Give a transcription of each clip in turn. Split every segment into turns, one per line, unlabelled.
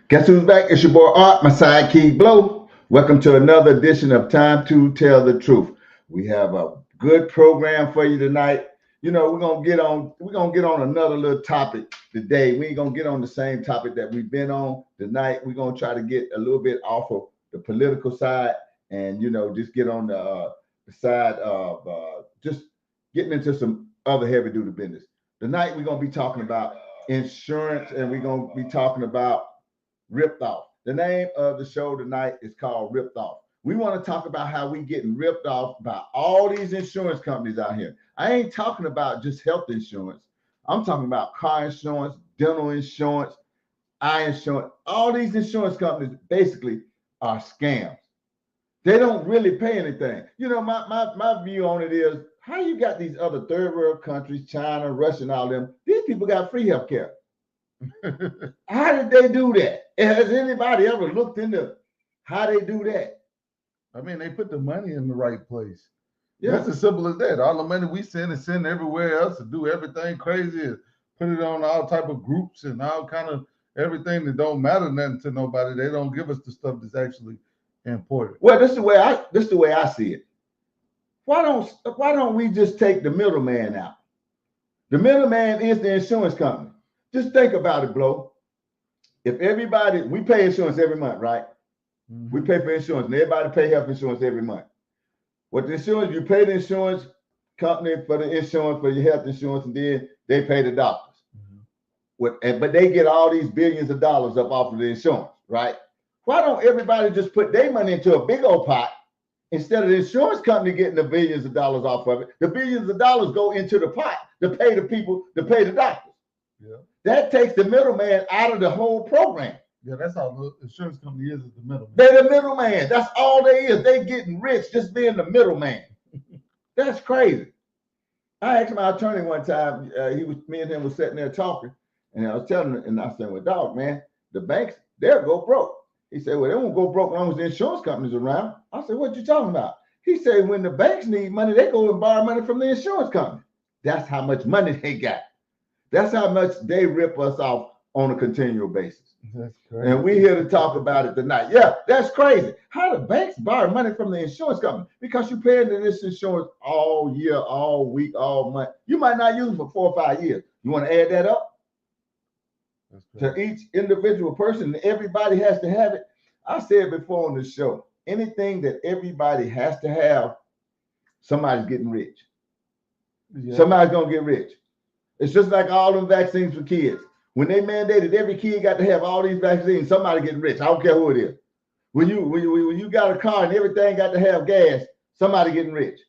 Guess who's back? It's your boy Art, my sidekick Blow. Welcome to another edition of Time to Tell the Truth. We have a good program for you tonight. You know, we're gonna get on another little topic today. We ain't gonna get on the same topic that we've been on tonight. We're gonna try to get a little bit off of the political side and just get on the side of just getting into some other heavy duty business. Tonight we're gonna be talking about insurance and we're gonna be talking about Ripped Off. The name of the show tonight is called Ripped Off. We want to talk about how we getting ripped off by all these insurance companies out here. I ain't talking about just health insurance. I'm talking about car insurance, dental insurance, eye insurance. All these insurance companies basically are scams. They don't really pay anything. My view on it is how you got these other third world countries, China, Russia, and all them. These people got free health care. How did they do that? Has anybody ever looked into how they do that?
I mean, they put the money in the right place.
Yeah.
That's as simple as that. All the money we send and send everywhere else to do everything crazy and put it on all type of groups and all kind of everything that don't matter nothing to nobody. They don't give us the stuff that's actually important.
Well, this is the way I see it. Why don't we just take the middleman out? The middleman is the insurance company. Just think about it, Blow. If everybody, we pay insurance every month, right? Mm-hmm. We pay for insurance, and everybody pay health insurance every month. What the insurance, you pay the insurance company for the insurance, for your health insurance, and then they pay the doctors. Mm-hmm. But they get all these billions of dollars up off of the insurance, right? Why don't everybody just put their money into a big old pot instead of the insurance company getting the billions of dollars off of it? The billions of dollars go into the pot to pay the people, to pay the doctors. Yeah. That takes the middleman out of the whole program.
Yeah, that's all the insurance company is the middleman.
They're the middleman. That's all they is. They getting rich just being the middleman. That's crazy. I asked my attorney one time, me and him was sitting there talking, and I was telling him, and I said, well, dog, man, the banks, they'll go broke. He said, well, they won't go broke as long as the insurance company's around. I said, what you talking about? He said, when the banks need money, they go and borrow money from the insurance company. That's how much money they got. That's how much they rip us off on a continual basis.
That's crazy.
And we're here to talk about it tonight. Yeah, that's crazy. How do banks borrow money from the insurance company? Because you're paying this insurance all year, all week, all month. You might not use it for 4 or 5 years. You want to add that up? To each individual person, everybody has to have it. I said before on this show, anything that everybody has to have, somebody's getting rich. Yeah. Somebody's going to get rich. It's just like all them vaccines for kids. When they mandated every kid got to have all these vaccines, somebody getting rich. I don't care who it is. When you got a car and everything got to have gas, somebody getting rich.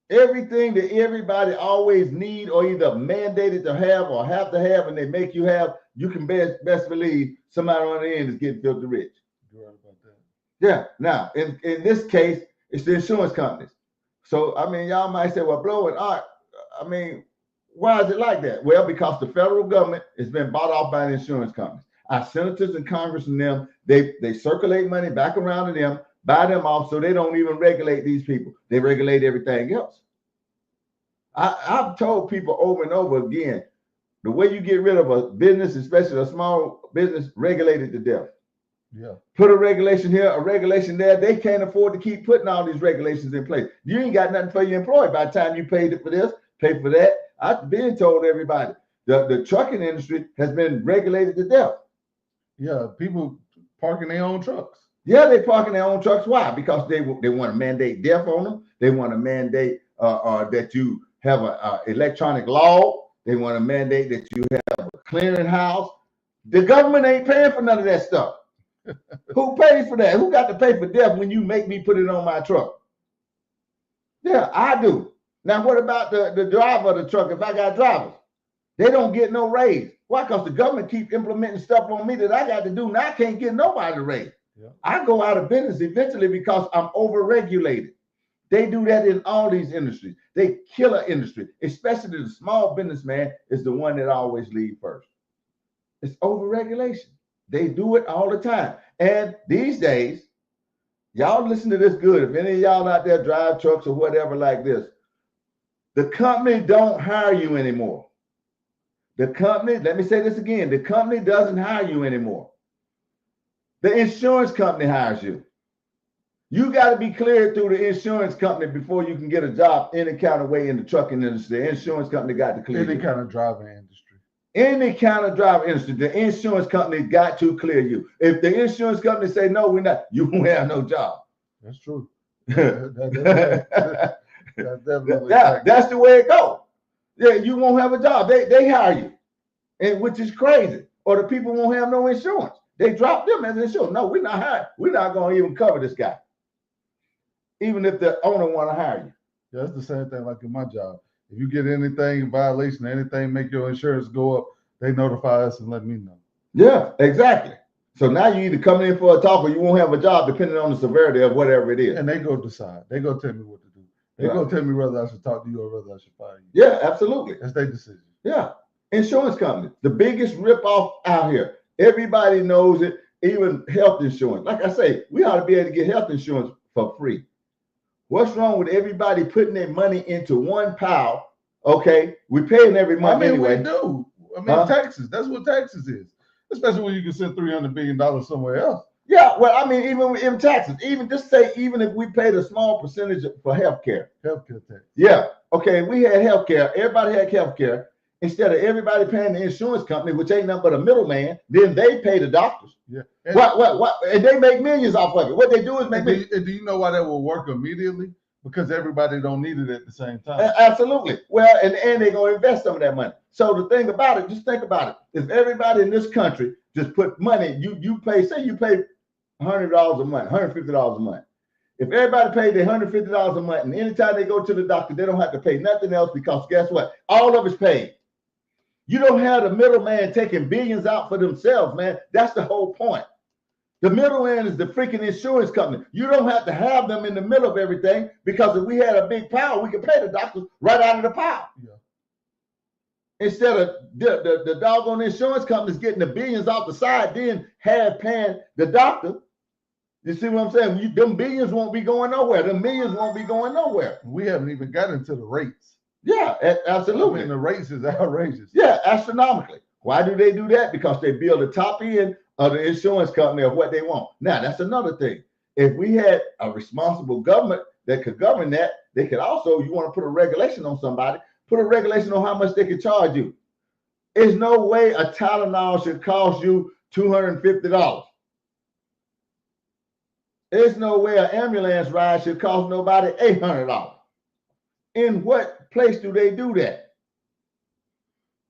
Everything that everybody always need or either mandated to have or have to have, and they make you have, you can best believe somebody on the end is getting filthy rich.
You're right about that.
Yeah. Now, in this case, it's the insurance companies. So, I mean, y'all might say, well, Blow and Art, I mean, why is it like that? Well, because the federal government has been bought off by the insurance companies. Our senators and Congress and them, they circulate money back around to them, buy them off, so they don't even regulate these people. They regulate everything else. I've told people over and over again, the way you get rid of a business, especially a small business, regulate it to death.
Yeah. Put
a regulation here, a regulation there. They can't afford to keep putting all these regulations in place. You ain't got nothing for your employee by the time you paid it for this, pay for that. I've been told everybody the trucking industry has been regulated to death.
Yeah, people parking their own trucks.
Yeah, they parking their own trucks. Why? Because they want to mandate death on them. They want to mandate that you have a electronic log. They want to mandate that you have a clearinghouse. The government ain't paying for none of that stuff. Who pays for that? Who got to pay for death when you make me put it on my truck? Yeah, I do. Now, what about the driver of the truck? If I got drivers, they don't get no raise. Why? Because the government keep implementing stuff on me that I got to do. Now I can't get nobody to raise. Yeah. I go out of business eventually because I'm over-regulated. They do that in all these industries. They kill an industry, especially the small businessman is the one that always lead first. It's over-regulation. They do it all the time. And these days, y'all listen to this good. If any of y'all out there drive trucks or whatever like this, the company don't hire you anymore. The company, let me say this again, the company doesn't hire you anymore. The insurance company hires you. You got to be cleared through the insurance company before you can get a job any kind of way in the trucking industry. The insurance company got to clear you.
Any kind of driving industry.
Any kind of driving industry, the insurance company got to clear you. If the insurance company say no, we're not, you won't have no job.
That's true. That's definitely
that's the way it goes. Yeah, you won't have a job. They hire you, and which is crazy. Or the people won't have no insurance. They drop them as insurance. No, we're not hiring. We're not going to even cover this guy, even if the owner want to hire you.
Yeah, that's the same thing like in my job. If you get anything in violation, anything make your insurance go up, they notify us and let me know.
Yeah, exactly. So now you either come in for a talk or you won't have a job depending on the severity of whatever it is.
And they go decide. They go tell me what to do. They go tell me whether I should talk to you or whether I should fire you.
Yeah, absolutely.
That's their decision.
Yeah. Insurance companies, the biggest ripoff out here. Everybody knows it, even health insurance. Like I say, we ought to be able to get health insurance for free. What's wrong with everybody putting their money into one pile? Okay, we're paying every month anyway.
We do. Taxes. That's what taxes is. Especially when you can send $300 billion somewhere else.
Yeah, well, I mean, even in taxes, even just say, even if we paid a small percentage for healthcare.
Healthcare tax.
Yeah. Okay, we had healthcare. Everybody had healthcare. Instead of everybody paying the insurance company, which ain't nothing but a middleman, then they pay the doctors.
Yeah.
And what? And they make millions off of it. What they do is make millions.
Do you know why that will work immediately? Because everybody don't need it at the same time.
Absolutely. Well, and they're going to invest some of that money. So the thing about it, just think about it. If everybody in this country just put money, you pay, say you pay $100 a month, $150 a month. If everybody paid their $150 a month, and anytime they go to the doctor, they don't have to pay nothing else because guess what? All of it's paid. You don't have the middleman taking billions out for themselves, man. That's the whole point. The middleman is the freaking insurance company. You don't have to have them in the middle of everything because if we had a big pile, we could pay the doctors right out of the pile. Yeah. Instead of the doggone insurance companies getting the billions off the side, then paying the doctor. You see what I'm saying? Them billions won't be going nowhere. Them millions won't be going nowhere.
We haven't even got into the rates.
Yeah, absolutely.
I mean, the rates is outrageous.
Yeah, astronomically. Why do they do that? Because they build the top end of the insurance company of what they want. Now, that's another thing. If we had a responsible government that could govern that, they could also, you want to put a regulation on somebody, put a regulation on how much they could charge you. There's no way a Tylenol should cost you $250. There's no way an ambulance ride should cost nobody $800. In what place do they do that?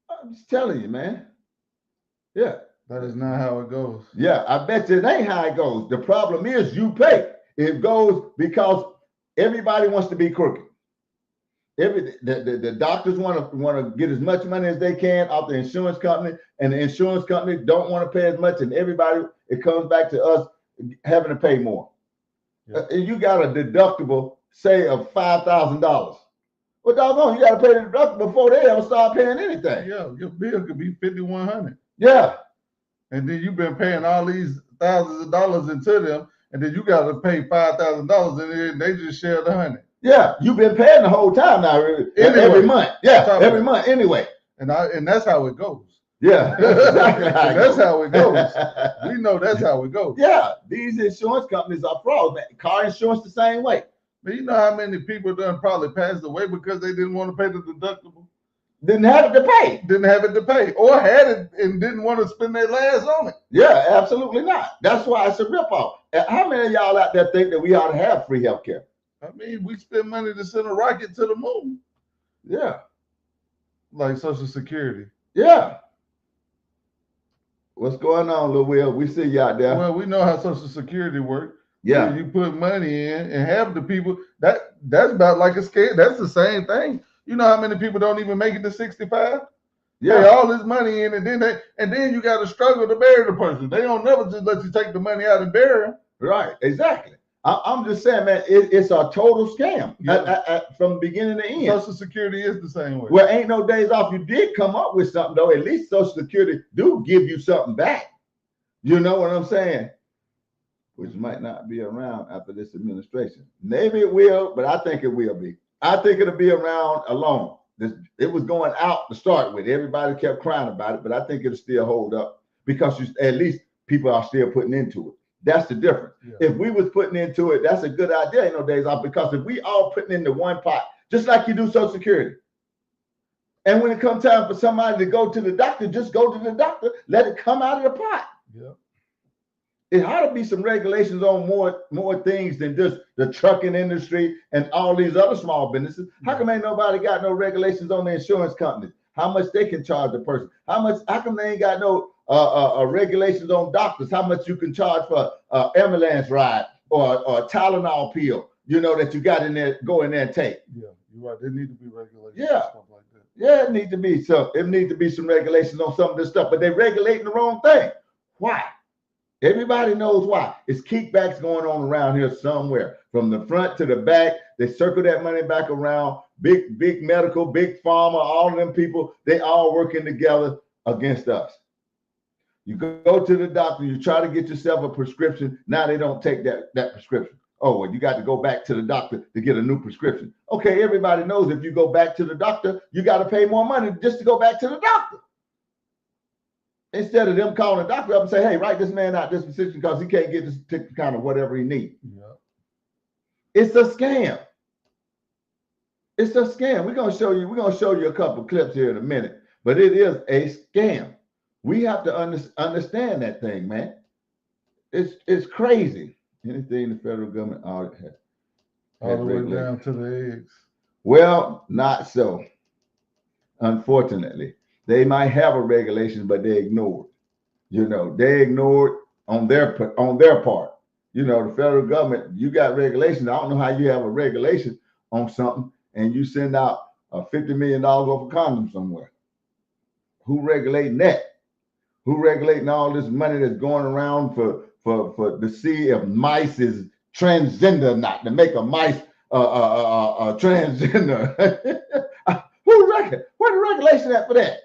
I'm just telling you, man. Yeah.
That is not how it goes.
Yeah, I bet you it ain't how it goes. The problem is you pay. It goes because everybody wants to be crooked. The doctors want to get as much money as they can off the insurance company, and the insurance company don't want to pay as much, and everybody, it comes back to us having to pay more. Yeah. You got a deductible, say, of $5,000. Well, doggone, you got to pay the deductible before they ever start paying anything.
Yeah, your bill could be $5,100.
Yeah. And
then you've been paying all these thousands of dollars into them, and then you got to pay $5,000, and they just share the $100.
Yeah, you've been paying the whole time now, anyway. Every month. Yeah, every month anyway.
And that's how it goes.
Yeah, that's exactly how
that's how it goes. We know that's how it goes.
Yeah, these insurance companies are frauds, man. Car insurance the same way.
But you know how many people done probably passed away because they didn't want to pay the deductible?
Didn't have it to pay.
Didn't have it to pay. Or had it and didn't want to spend their last on it.
Yeah, absolutely not. That's why it's a ripoff. How many of y'all out there think that we ought to have free health care?
I mean, we spend money to send a rocket to the moon.
Yeah.
Like Social Security.
Yeah. What's going on, Lil Will? We see you out there.
Well, we know how Social Security works.
Yeah.
You put money in, and half the people, that's about like a scale. That's the same thing. You know how many people don't even make it to 65? Yeah. Pay all this money in, and then you got to struggle to bury the person. They don't never just let you take the money out and bury them.
Right. Exactly. I'm just saying, man, it's a total scam from beginning to end.
Social Security is the same way.
Well, ain't no days off. You did come up with something, though. At least Social Security do give you something back. You know what I'm saying? Which might not be around after this administration. Maybe it will, but I think it will be. I think it'll be around alone. It was going out to start with. Everybody kept crying about it, but I think it'll still hold up because at least people are still putting into it. That's the difference.
Yeah.
If we was putting into it, that's a good idea, ain't no days off, because if we all putting into one pot, just like you do Social Security. And when it comes time for somebody to go to the doctor, just go to the doctor, let it come out of the pot.
Yeah.
It ought to be some regulations on more things than just the trucking industry and all these other small businesses. How come ain't nobody got no regulations on the insurance companies? How much they can charge a person? How come they ain't got no regulations on doctors? How much you can charge for an ambulance ride or a Tylenol pill, that you got in there, go in there and take?
Yeah, you're right. There need to be regulations.
Yeah.
Stuff like that.
Yeah, it needs to be some. It needs to be some regulations on some of this stuff, but they're regulating the wrong thing. Why? Everybody knows why. It's kickbacks going on around here somewhere. From the front to the back, they circle that money back around. Big medical, big pharma, all of them people, they all working together against us. You go to the doctor, you try to get yourself a prescription. Now they don't take that prescription. Oh, well, you got to go back to the doctor to get a new prescription. Okay, everybody knows if you go back to the doctor, you got to pay more money just to go back to the doctor. Instead of them calling the doctor up and say, hey, write this man out this prescription because he can't get this kind of whatever he needs.
Yeah.
It's a scam. It's a scam. We're gonna show you a couple of clips here in a minute, but it is a scam. We have to understand that thing, man. It's crazy. Anything the federal government all
the way down to the eggs.
Well, not so. Unfortunately, they might have a regulation, but they ignored. They ignored on their part. The federal government, you got regulations. I don't know how you have a regulation on something and you send out $50 million worth of condoms somewhere. Who regulating that? Who regulating all this money that's going around for to see if mice is transgender or not, to make a mice transgender? Where the regulation at for that?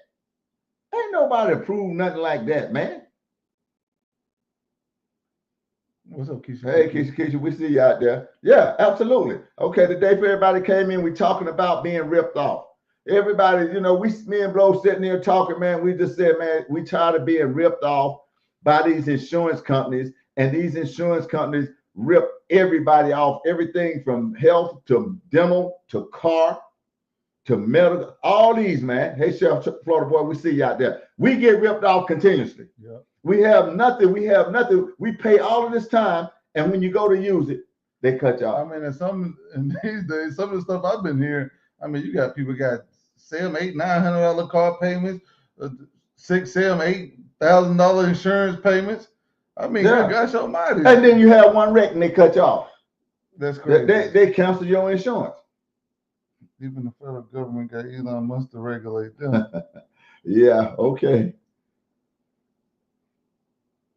Ain't nobody approved nothing like that, man.
What's up, Keisha?
Hey, Keisha, we see you out there. Yeah, absolutely. Okay, today for everybody came in, we talking about being ripped off. Everybody, me and Bro sitting here talking, man. We just said, man, we tired of being ripped off by these insurance companies, and these insurance companies rip everybody off, everything from health to dental to car to medical, all these, man. Hey, Chef Florida Boy, we see you out there. We get ripped off continuously.
Yeah.
We have nothing. We pay all of this time, and when you go to use it, they cut you off.
I mean, in these days, some of the stuff I've been hearing, I mean, you got people got $700-$900 car payments, $8,000 insurance payments. I mean,
Yeah.
gosh almighty.
And then you have one wreck and they cut you off.
That's crazy.
They cancel your insurance.
Even the federal government got Elon Musk to regulate them.
Yeah, okay.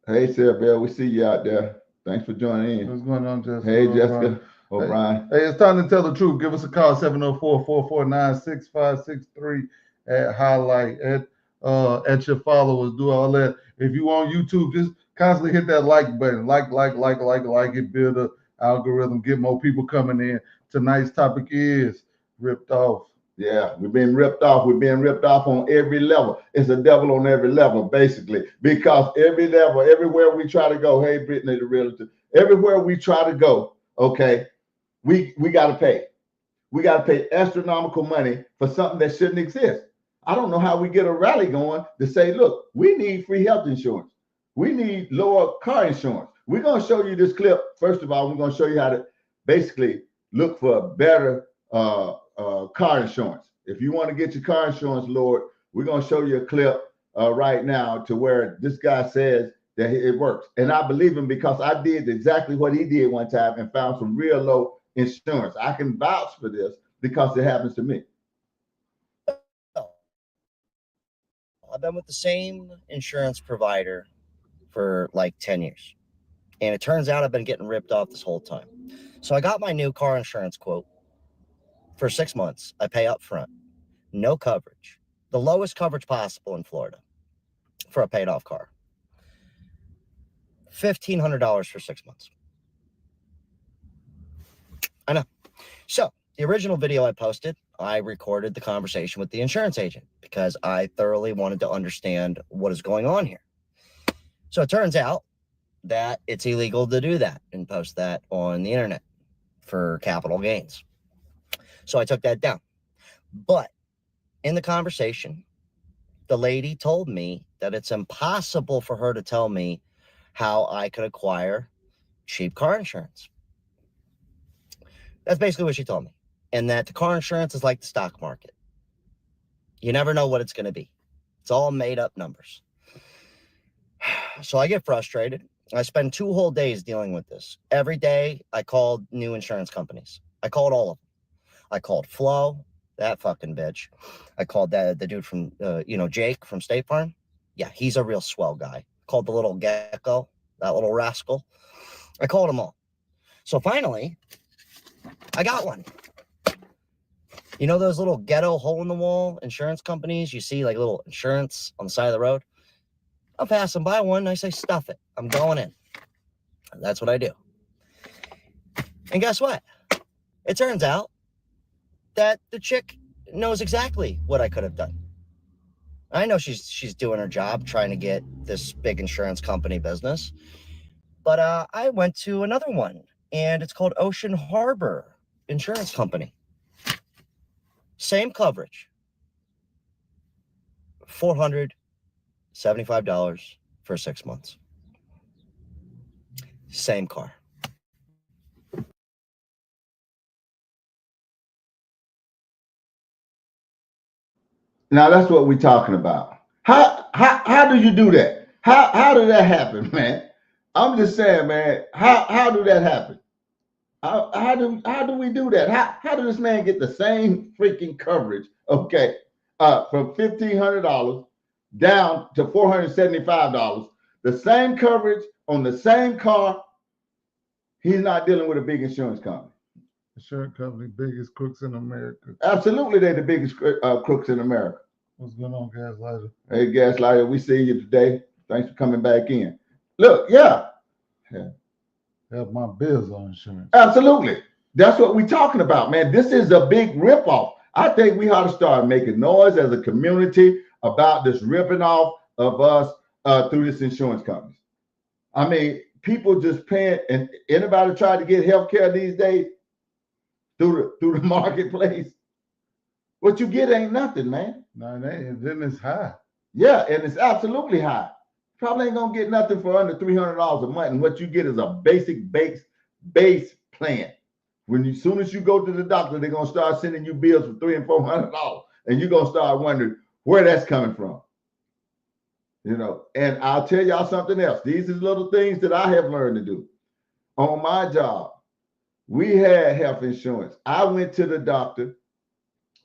Hey, Sarah Bell, we see you out there. Thanks for joining in.
What's going on, Jessica?
Hey, Jessica O'Brien.
Hey, it's time to tell the truth. Give us a call, 704-449-6563 at highlight, at your followers, do all that. If you on YouTube, just constantly hit that like button. Like it, build an algorithm, get more people coming in. Tonight's topic is ripped off.
Yeah, we've been ripped off. We're being ripped off on every level. It's a devil on every level, basically, because every level, everywhere we try to go, hey, Brittany, the realtor, everywhere we try to go, okay, we got to pay. We got to pay astronomical money for something that shouldn't exist. I don't know how we get a rally going to say, look, we need free health insurance. We need lower car insurance. We're going to show you this clip. First of all, we're going to show you how to basically look for a better car insurance. If you want to get your car insurance, Lord, we're going to show you a clip right now to where this guy says that it works. And I believe him because I did exactly what he did one time and found some real low insurance. I can vouch for this because it happens to me.
I've been with the same insurance provider for like 10 years. And it turns out I've been getting ripped off this whole time. So I got my new car insurance quote for 6 months. I pay up front, no coverage, the lowest coverage possible in Florida for a paid off car. $1,500 for 6 months. I know. So the original video I posted, I recorded the conversation with the insurance agent because I thoroughly wanted to understand what is going on here. So it turns out that it's illegal to do that and post that on the internet for capital gains. So I took that down. But in the conversation, the lady told me that it's impossible for her to tell me how I could acquire cheap car insurance. That's basically what she told me. And that the car insurance is like the stock market. You never know what it's going to be. It's all made up numbers. So I get frustrated. I spend 2 whole days dealing with this. Every day I called new insurance companies. I called all of them. I called Flo, that fucking bitch. I called the dude from, Jake from State Farm. Yeah, he's a real swell guy. Called the little gecko, that little rascal. I called them all. So finally, I got one. You know those little ghetto hole-in-the-wall insurance companies? You see like little insurance on the side of the road? I'm passing by one and I say, stuff it. I'm going in. And that's what I do. And guess what? It turns out that the chick knows exactly what I could have done. I know she's doing her job trying to get this big insurance company business. But I went to another one, and it's called Ocean Harbor Insurance Company. Same coverage. $475 for 6 months. Same car.
Now that's what we're talking about. How do you do that? How did that happen, man? I'm just saying, man. How do that happen? How do we do that? How did this man get the same freaking coverage? Okay, from $1,500 down to $475. The same coverage on the same car. He's not dealing with a big insurance company.
Insurance company, biggest crooks in America.
Absolutely, they're the biggest crooks in America.
What's going on, Gaslighter?
Hey, Gaslighter, we see you today. Thanks for coming back in. Look, yeah.
Have my bills on insurance.
Absolutely. That's what we're talking about, man. This is a big ripoff. I think we ought to start making noise as a community about this ripping off of us through this insurance company. I mean, people just paying, and anybody try to get health care these days through the marketplace, what you get ain't nothing, man.
No, it ain't. And then it's high.
Yeah, and it's absolutely high. Probably ain't gonna get nothing for under $300 a month, and what you get is a basic base plan. As soon as you go to the doctor, they're gonna start sending you bills for $300 and $400, and you're gonna start wondering where that's coming from. And I'll tell y'all something else. These is little things that I have learned to do. On my job, we had health insurance. I went to the doctor.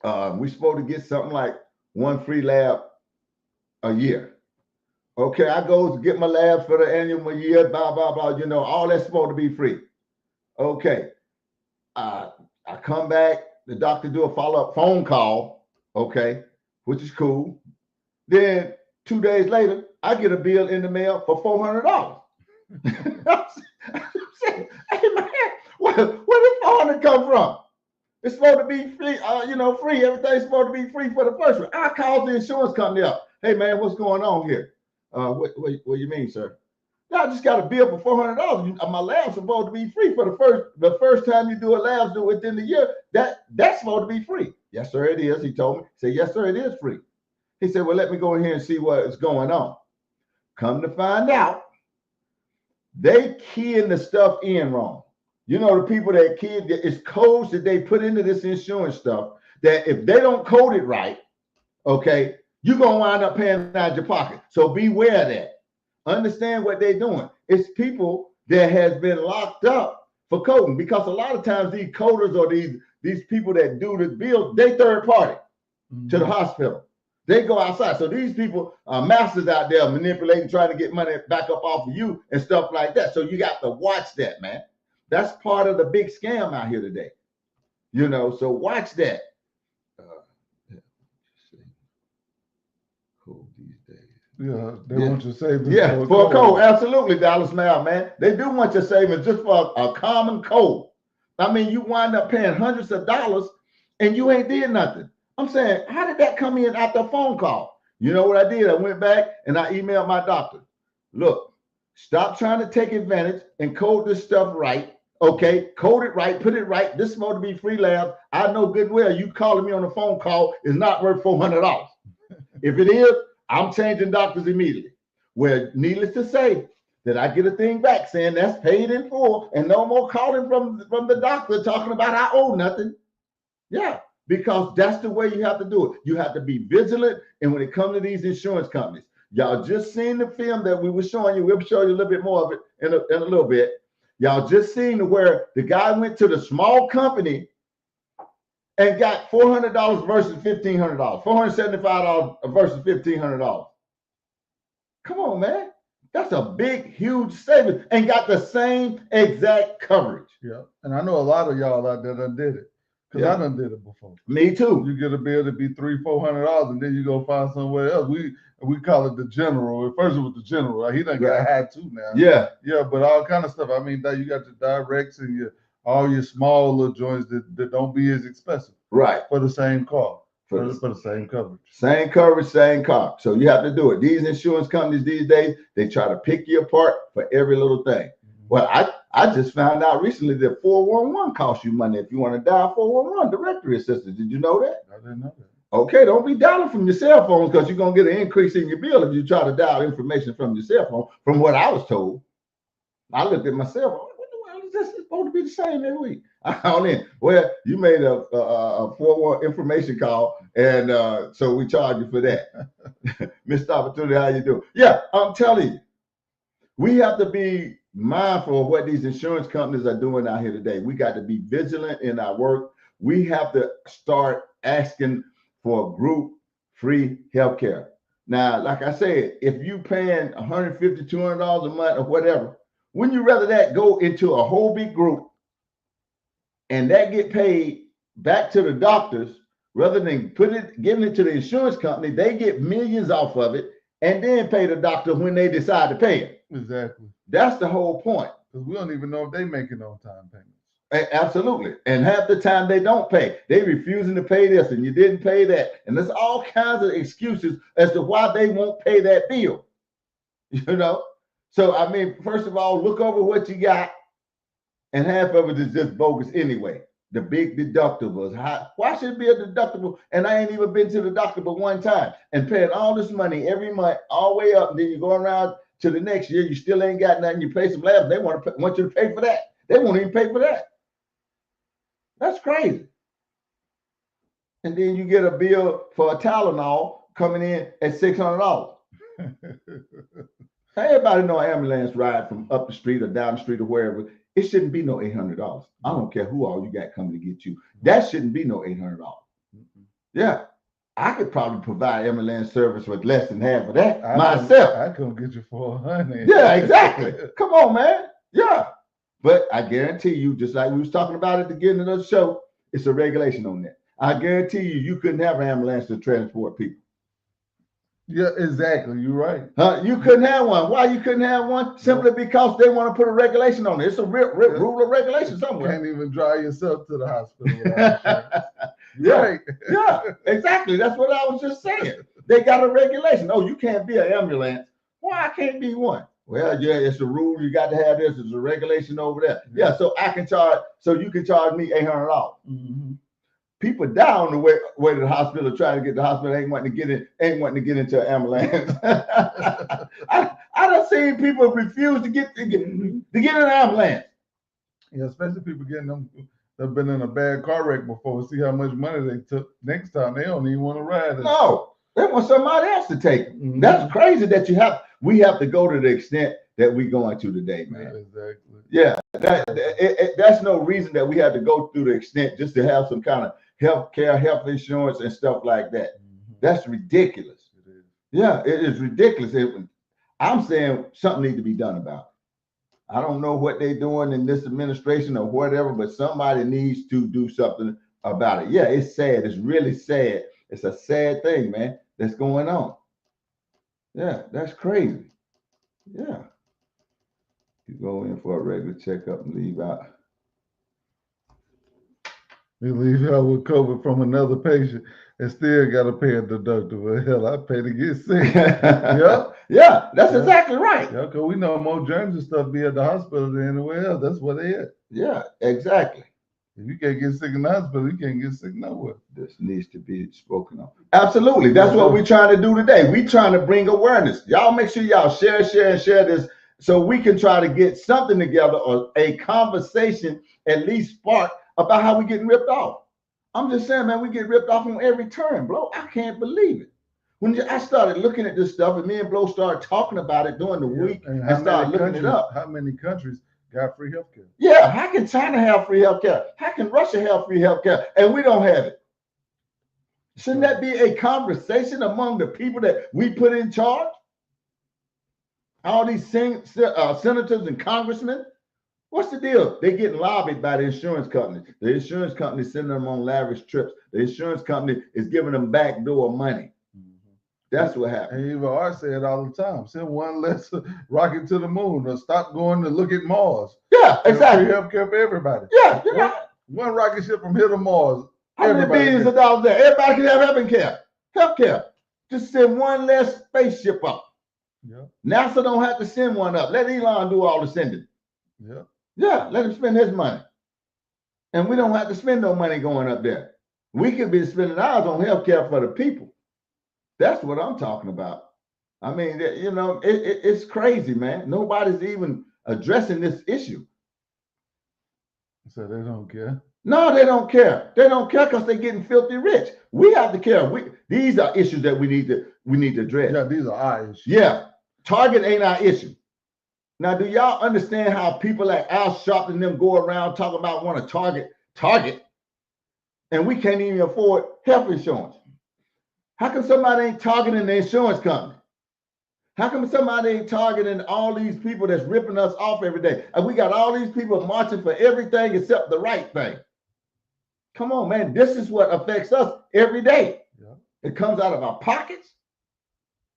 We're supposed to get something like 1 free lab a year. Okay, I go to get my labs for the annual year, blah, blah, blah. All that's supposed to be free. Okay. I come back, the doctor do a follow-up phone call, okay, which is cool. Then 2 days later, I get a bill in the mail for $400. I'm saying, hey man, where did $400 come from? It's supposed to be free, free. Everything's supposed to be free for the first one. I called the insurance company up. Hey man, what's going on here? What you mean, sir? I just got a bill for $400. My lab's supposed to be free for the first time you do a lab within the year. That's supposed to be free. Yes, sir, it is. He told me. He said, yes, sir, it is free. He said, well, let me go in here and see what is going on. Come to find out, they keying the stuff in wrong. The people that key it's codes that they put into this insurance stuff that if they don't code it right, okay, you're gonna wind up paying out your pocket. So beware of that. Understand what they're doing. It's people that has been locked up for coding, because a lot of times these coders or these people that do the bill, they third party to the hospital. They go outside. So these people are masters out there manipulating, trying to get money back up off of you and stuff like that. So you got to watch that, man. That's part of the big scam out here today. So watch that. Cool these days.
Yeah, they want your savings.
Yeah, for a code. Absolutely, Dallas Mail, man. They do want your savings just for a common code. I mean, you wind up paying hundreds of dollars and you ain't did nothing. I'm saying, how did that come in after a phone call? You know what I did? I went back and I emailed my doctor. Look, Stop trying to take advantage and code this stuff right. Okay, code it right, put it right. This is supposed to be free lab. I know good and well you calling me on a phone call is not worth $400. If it is, I'm changing doctors immediately. Well, needless to say, that I get a thing back saying that's paid in full and no more calling from the doctor talking about I owe nothing. Yeah, because that's the way you have to do it. You have to be vigilant. And when it comes to these insurance companies, y'all just seen the film that we were showing you. We'll show you a little bit more of it in a little bit. Y'all just seen where the guy went to the small company and got $400 versus $1,500, $475 versus $1,500. Come on, man. That's a big, huge savings and got the same exact coverage.
Yeah. And I know a lot of y'all out there that did it. Because I done did it before.
Me too.
You get a bill to be $300-400 and then you go find somewhere else. We call it the general. At first it was the general. He done got high too now.
Yeah.
Yeah, but all kind of stuff. I mean, you got your directs and all your small little joints that don't be as expensive.
Right.
For the same car. For the same coverage.
Same coverage, same car. So you have to do it. These insurance companies these days, they try to pick you apart for every little thing. Well, I just found out recently that 411 costs you money if you want to dial 411 directory assistance. Did you know that?
I didn't know that.
Okay, don't be dialing from your cell phones because you're going to get an increase in your bill if you try to dial information from your cell phone, from what I was told. I looked at my cell phone. What the hell is this? It's supposed to be the same every week. I found in. Well, you made a 411 information call, and so we charge you for that. Missed opportunity, how you doing? Yeah, I'm telling you. We have to be mindful of what these insurance companies are doing out here today. We got to be vigilant in our work. We have to start asking for group free healthcare. Now, like I said, if you paying $150, $200 a month or whatever, wouldn't you rather that go into a whole big group and that get paid back to the doctors rather than giving it to the insurance company? They get millions off of it and then pay the doctor when they decide to pay it.
Exactly.
That's the whole point.
Because we don't even know if they making on-time payments.
Absolutely. And half the time they don't pay. They refusing to pay this and you didn't pay that. And there's all kinds of excuses as to why they won't pay that bill. You know? So, I mean, first of all, look over what you got. And half of it is just bogus anyway. The big deductibles. Why should it be a deductible? And I ain't even been to the doctor but one time and paying all this money every month all the way up. And then you go around to the next year, you still ain't got nothing. You pay some labs. They want you to pay for that. They won't even pay for that. That's crazy. And then you get a bill for a Tylenol coming in at $600. Everybody know an ambulance ride from up the street or down the street or wherever. It shouldn't be no $800. I don't care who all you got coming to get you. That shouldn't be no $800. Yeah. I could probably provide ambulance service with less than half of that myself.
I couldn't get you $400.
Yeah, exactly. Come on, man. Yeah. But I guarantee you, just like we was talking about at the beginning of the show, it's a regulation on that. I guarantee you couldn't have an ambulance to transport people.
Yeah, exactly. You're right.
You couldn't have one. Why you couldn't have one? Simply because they want to put a regulation on it. It's a rule of regulation somewhere.
You can't even drive yourself to the hospital without insurance.
Yeah,
right.
Yeah, exactly. That's what I was just saying. They got a regulation. Oh, you can't be an ambulance. Why I can't be one? Well, yeah, it's a rule. You got to have this. It's a regulation over there. Yeah, so I can charge. So you can charge me $800. Mm-hmm. People die on the way to the hospital, trying to get to the hospital. Ain't wanting to get into an ambulance. I done seen people refuse to get in an ambulance.
Yeah, especially people getting them. They've been in a bad car wreck before. See how much money they took. Next time they don't even want to ride it.
No, they want somebody else to take it. Mm-hmm. That's crazy that we have to go to the extent that we going to today, man.
Yeah, exactly.
Yeah, that's no reason that we have to go through the extent just to have some kind of health care, health insurance, and stuff like that. Mm-hmm. That's ridiculous. It is. Yeah, it is ridiculous. I'm saying something needs to be done about it. I don't know what they're doing in this administration or whatever, but somebody needs to do something about it. Yeah, it's sad. It's really sad. It's a sad thing, man, that's going on. Yeah, that's crazy. Yeah. You go in for a regular checkup and leave out.
You leave out with COVID from another patient and still got to pay a deductible. Hell, I pay to get sick. Yep.
Yeah, that's
Yeah.
exactly right.
Yeah, because we know more germs and stuff be at the hospital than anywhere else. That's where they at.
Yeah, exactly.
If you can't get sick in the hospital, you can't get sick nowhere.
This needs to be spoken on. Absolutely. That's what we're trying to do today. We're trying to bring awareness. Y'all make sure y'all share this so we can try to get something together or a conversation at least spark about how we getting ripped off. I'm just saying, man, we get ripped off on every turn, bro. I can't believe it. When I started looking at this stuff and me and Blo started talking about it during the week and started looking it up.
How many countries got free healthcare?
Yeah, how can China have free healthcare? How can Russia have free healthcare and we don't have it? Shouldn't that be a conversation among the people that we put in charge? All these senators and congressmen? What's the deal? They're getting lobbied by the insurance company. The insurance company sending them on lavish trips. The insurance company is giving them backdoor money. That's what happened.
And even I say it all the time. Send one less rocket to the moon or stop going to look at Mars.
Yeah, exactly.
Free healthcare for everybody.
Yeah, you're right.
One rocket ship from here to Mars.
How many billions of dollars there? Everybody can have healthcare. Just send one less spaceship up.
Yeah.
NASA don't have to send one up. Let Elon do all the sending.
Yeah.
Yeah, let him spend his money. And we don't have to spend no money going up there. We could be spending ours on healthcare for the people. That's what I'm talking about. I mean, you know, it's crazy, man. Nobody's even addressing this issue.
So they don't care.
No, they don't care. They don't care because they're getting filthy rich. We have to care. These are issues that we need to address.
Yeah, these are our issues.
Yeah, Target ain't our issue. Now, do y'all understand how people like Al Sharpton and them go around talking about want to Target, and we can't even afford health insurance? How come somebody ain't targeting the insurance company? How come somebody ain't targeting all these people that's ripping us off every day? And we got all these people marching for everything except the right thing. Come on, man. This is what affects us every day.
Yeah.
It comes out of our pockets.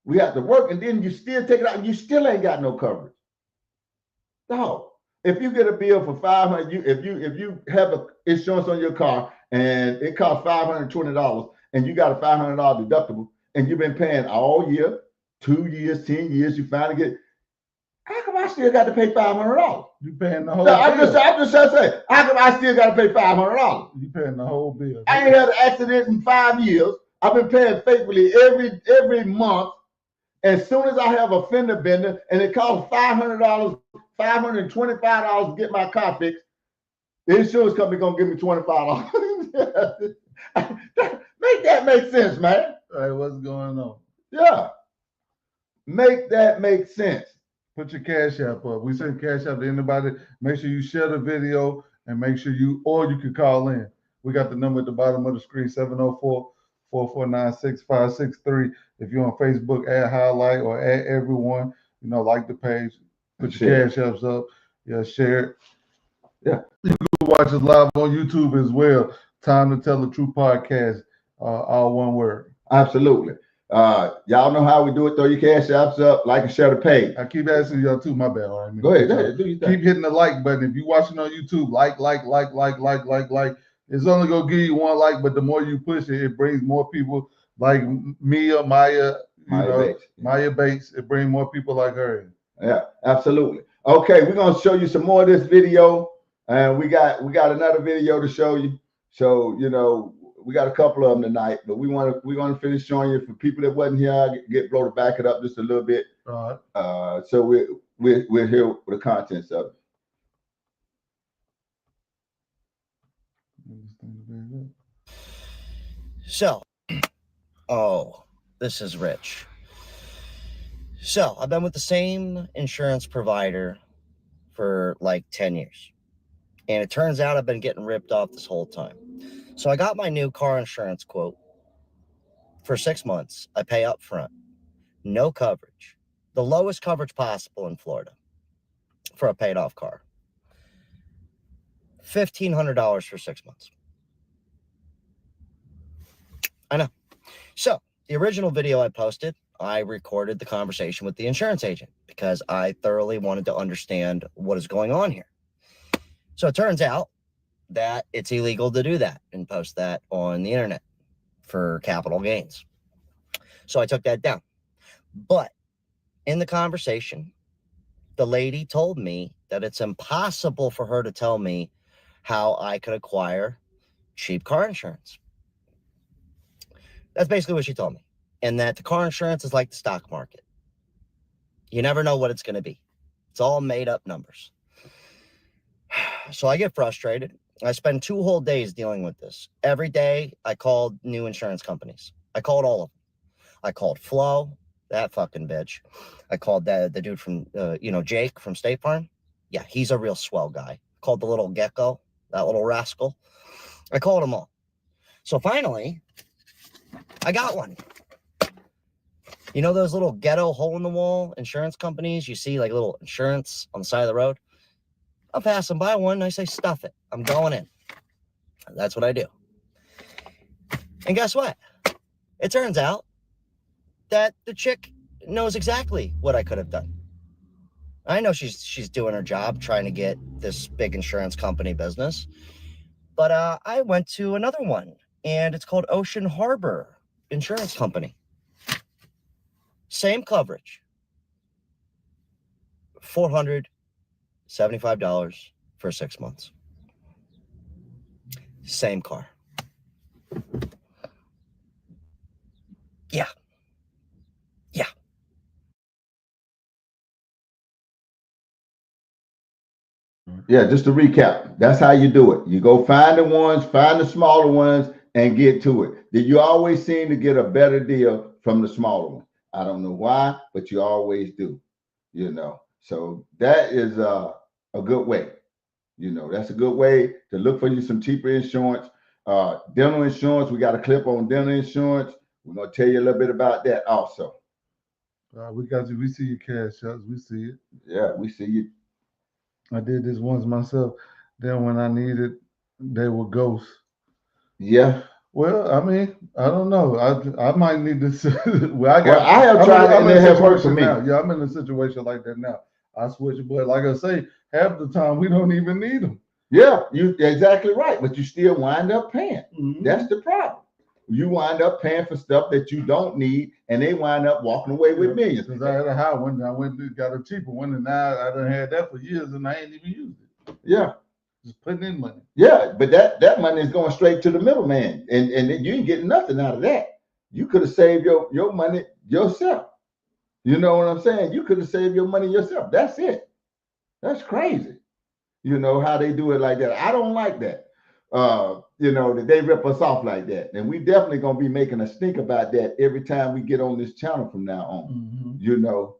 We have to work, and then you still take it out, and you still ain't got no coverage. No. If you get a bill for $500, if you have an insurance on your car and it costs $520, and you got a $500 deductible, and you've been paying all year, 2 years, 10 years, you finally get. How come I still got to pay $500?
You paying the whole
No,
bill.
I'm just trying to say, how come I still got to pay $500?
You paying the whole bill.
I ain't had an accident in 5 years. I've been paying faithfully every month. As soon as I have a fender bender and it costs $500, $525 to get my car fixed, the insurance company gonna give me $25. Make that make sense, man.
All right, what's going on?
Yeah. Make that make sense.
Put your cash app up. We send cash app to anybody. Make sure you share the video and make sure you can call in. We got the number at the bottom of the screen, 704-449-6563. If you're on Facebook, add highlight or add everyone, like the page. Put your cash apps up. Yeah, share it.
Yeah.
You can watch us live on YouTube as well. Time to Tell the Truth podcast, all one word.
Absolutely. Y'all know how we do it. Throw your cash apps up, like and share the page.
I keep asking y'all too. My bad. All right,
go ahead. Do your thing.
Keep hitting the like button. If you're watching on YouTube, like. It's only gonna give you one like, but the more you push it, it brings more people like Maya Bates. It brings more people like her.
Yeah, absolutely. Okay, we're gonna show you some more of this video, and we got another video to show you. So we got a couple of them tonight, but we're gonna finish showing you for people that wasn't here. Get Blo to back it up just a little bit.
All right.
So we're here with the contents of it.
So, this is Rich. So, I've been with the same insurance provider for like 10 years. And it turns out I've been getting ripped off this whole time. So, I got my new car insurance quote for 6 months. I pay up front. No coverage. The lowest coverage possible in Florida for a paid off car. $1,500 for 6 months. I know. So, the original video I posted, I recorded the conversation with the insurance agent because I thoroughly wanted to understand what is going on here. So, it turns out that it's illegal to do that and post that on the internet for capital gains. So I took that down. But in the conversation, the lady told me that it's impossible for her to tell me how I could acquire cheap car insurance. That's basically what she told me. And that the car insurance is like the stock market. You never know what it's going to be. It's all made up numbers. So I get frustrated. I spend 2 whole days dealing with this. Every day I called new insurance companies. I called all of them. I called Flo, that fucking bitch. I called the dude from, Jake from State Farm. Yeah, he's a real swell guy. Called the little gecko, that little rascal. I called them all. So finally, I got one. You know those little ghetto hole-in-the-wall insurance companies? You see like little insurance on the side of the road? I'm passing by one and I say, stuff it. I'm going in. That's what I do. And guess what? It turns out that the chick knows exactly what I could have done. I know she's doing her job trying to get this big insurance company business. But I went to another one, and it's called Ocean Harbor Insurance Company. Same coverage. $475 for 6 months. Same car. Yeah.
Yeah, just to recap, that's how you do it. You go find the smaller ones, and get to it. Did you always seem to get a better deal from the smaller one? I don't know why, but you always do. So that is a good way. That's a good way to look for you some cheaper insurance. Dental insurance, we got a clip on dental insurance. We're gonna tell you a little bit about that also.
We got you. We see your cash shots. We see it.
Yeah, we see you.
I did this once myself. Then when I needed, they were ghosts.
Yeah.
Well, I mean, I don't know. I might need to.
I have tried it and it has worked for me.
Now. Yeah, I'm in a situation like that now. I switch, but like I say, half the time we don't even need them.
Yeah, you're exactly right, but you still wind up paying.
Mm-hmm.
That's the problem. You wind up paying for stuff that you don't need, and they wind up walking away with millions.
Because I had a high one, I went and got a cheaper one, and now I done had that for years, and I ain't even used it.
Yeah.
Just putting in money.
Yeah, but that money is going straight to the middleman, and you ain't getting nothing out of that. You could have saved your money yourself. You know what I'm saying? You could have saved your money yourself. That's it. That's crazy. How they do it like that. I don't like that. That they rip us off like that. And we definitely gonna be making a stink about that every time we get on this channel from now on. Mm-hmm.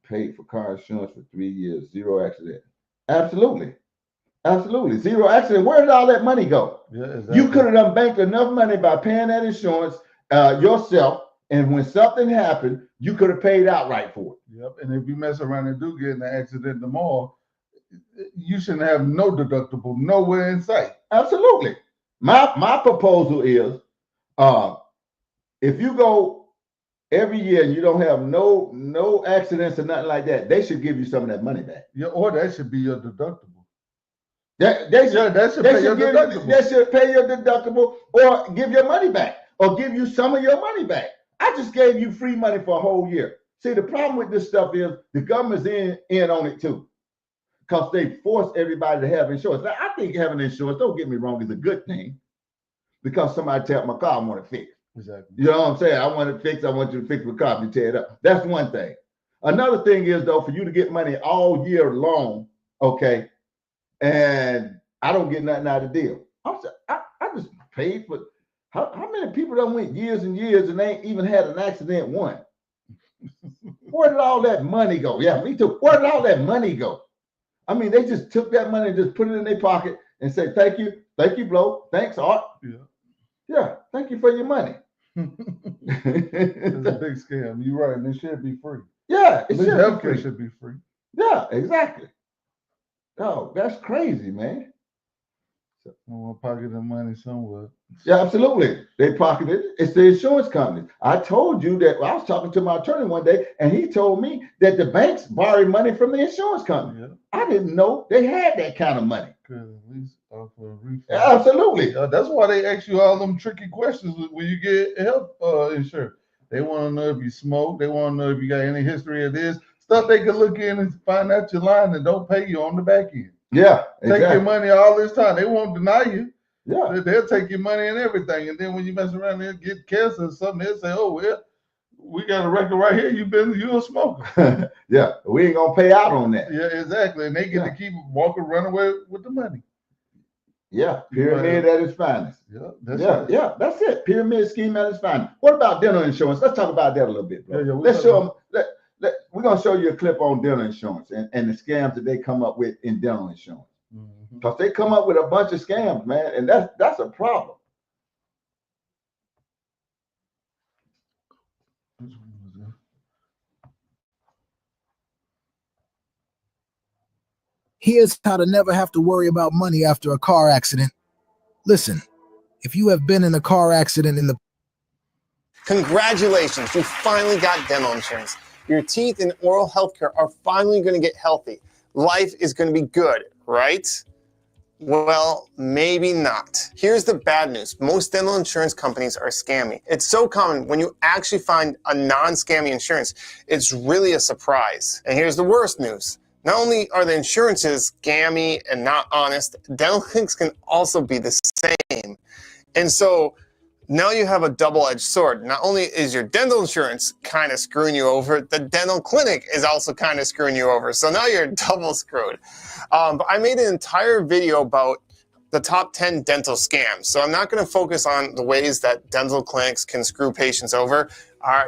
Paid for car insurance for 3 years, 0 accident. Absolutely. Zero accident. Where did all that money go?
Yeah, exactly.
You could have done banked enough money by paying that insurance yourself. And when something happened, you could have paid outright for it.
Yep. And if you mess around and do get in an accident tomorrow, you shouldn't have no deductible nowhere in sight.
Absolutely. My proposal is, if you go every year and you don't have no accidents or nothing like that, they should give you some of that money back.
Yeah, or that should be your deductible.
They should pay your deductible or give your money back or give you some of your money back. I just gave you free money for a whole year. See, the problem with this stuff is the government's in on it too, because they force everybody to have insurance. Now, I think having insurance, don't get me wrong, is a good thing, because somebody tell my car I want it fixed.
Exactly.
You know what I'm saying? I want it fixed. I want you to fix my car and tear it up. That's one thing. Another thing is, though, for you to get money all year long, okay, and I don't get nothing out of the deal. I just paid for. How many people done went years and years and they ain't even had an accident one? Where did all that money go? Yeah, me too. Where did all that money go? I mean, they just took that money and just put it in their pocket and said, thank you, Blow, thanks, Art. Yeah, thank you for your money.
It's a big scam. You're right, and it should be free.
Yeah,
it should be free.
Yeah, exactly. Oh, that's crazy, man.
I want to pocket the money somewhere.
Yeah, absolutely. They pocket it. It's the insurance company. I told you that. I was talking to my attorney one day, and he told me that the banks borrow money from the insurance company. Yeah. I didn't know they had that kind of money.
At least For a refund.
Absolutely.
That's why they ask you all them tricky questions when you get health insurance. They want to know if you smoke. They want to know if you got any history of this stuff. They can look in and find out your line and don't pay you on the back end.
Yeah, exactly.
Take your money all this time. They won't deny you.
Yeah.
They'll take your money and everything. And then when you mess around and get cancer or something, they'll say, oh, well, we got a record right here. You a smoker.
Yeah, we ain't gonna pay out on that.
Yeah, exactly. And they get to keep walking, run away with the money.
Yeah, pyramid at its finest.
Yeah,
that's it. Pyramid scheme at its finest. What about dental insurance? Let's talk about that a little bit, bro. Let's show them. We're gonna show you a clip on dental insurance and the scams that they come up with in dental insurance. Because they come up with a bunch of scams, man, and that's a problem.
Here's how to never have to worry about money after a car accident. Listen, if you have been in a car accident in the...
Congratulations, you finally got dental insurance. Your teeth and oral health care are finally going to get healthy. Life is going to be good, right? Well, maybe not. Here's the bad news. Most dental insurance companies are scammy. It's so common when you actually find a non-scammy insurance, it's really a surprise. And here's the worst news. Not only are the insurances scammy and not honest, dental clinics can also be the same. And so now you have a double-edged sword. Not only is your dental insurance kind of screwing you over, the dental clinic is also kind of screwing you over. So now you're double screwed. But I made an entire video about the top 10 dental scams. So I'm not going to focus on the ways that dental clinics can screw patients over.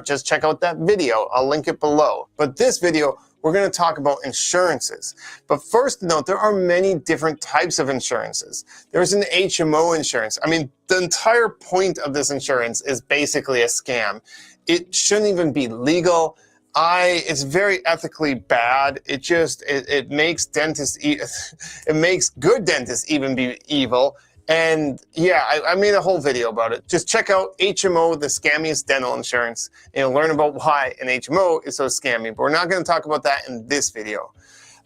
Just check out that video. I'll link it below. But this video, we're going to talk about insurances. But first note, there are many different types of insurances. There's an HMO insurance. I mean, the entire point of this insurance is basically a scam. It shouldn't even be legal. It's very ethically bad. It makes dentists, it makes good dentists even be evil. And yeah, I made a whole video about it. Just check out HMO, the scammiest dental insurance, and you'll learn about why an HMO is so scammy. But we're not going to talk about that in this video.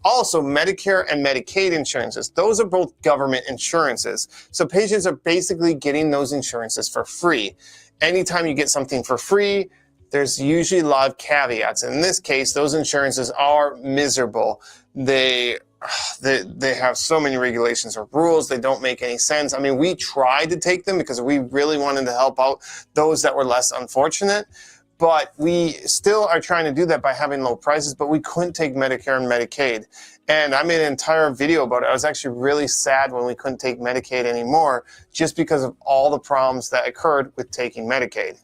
Also, Medicare and Medicaid insurances. Those are both government insurances. So patients are basically getting those insurances for free. Anytime you get something for free, there's usually a lot of caveats. In this case, those insurances are miserable. They have so many regulations or rules. They don't make any sense. I mean, we tried to take them because we really wanted to help out those that were less unfortunate, but we still are trying to do that by having low prices, but we couldn't take Medicare and Medicaid. And I made an entire video about it. I was actually really sad when we couldn't take Medicaid anymore just because of all the problems that occurred with taking Medicaid.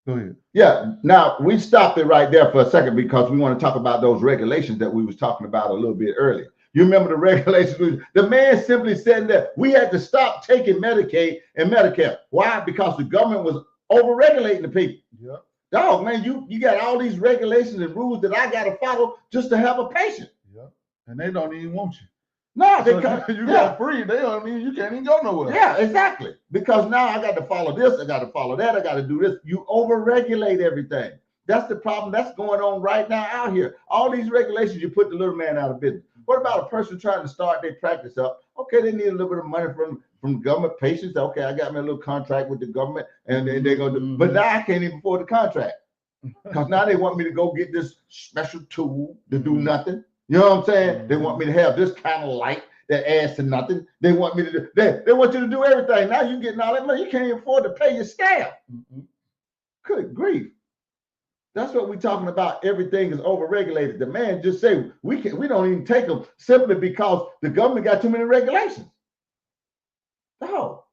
Go ahead.
Yeah. Now we stopped it right there for a second because we want to talk about those regulations that we was talking about a little bit earlier. You remember the regulations? The man simply said that we had to stop taking Medicaid and Medicare. Why? Because the government was over-regulating the people.
Yeah.
Dog, man, you got all these regulations and rules that I got to follow just to have a patient.
Yeah. And they don't even want you.
No,
you got free. They don't mean you can't even go nowhere.
Yeah, exactly. Because now I got to follow this, I got to follow that, I got to do this. You over-regulate everything. That's the problem that's going on right now out here. All these regulations, you put the little man out of business. What about a person trying to start their practice up? Okay, they need a little bit of money from government patients. Okay, I got me a little contract with the government, and then they're going to do. But now I can't even afford the contract because now they want me to go get this special tool to do nothing. You know what I'm saying? They want me to have this kind of light that adds to nothing. They want me to do. They want you to do everything. Now you're getting all that money. You can't even afford to pay your staff. Good grief. That's what we're talking about. Everything is overregulated. The man just say we don't even take them simply because the government got too many regulations. No.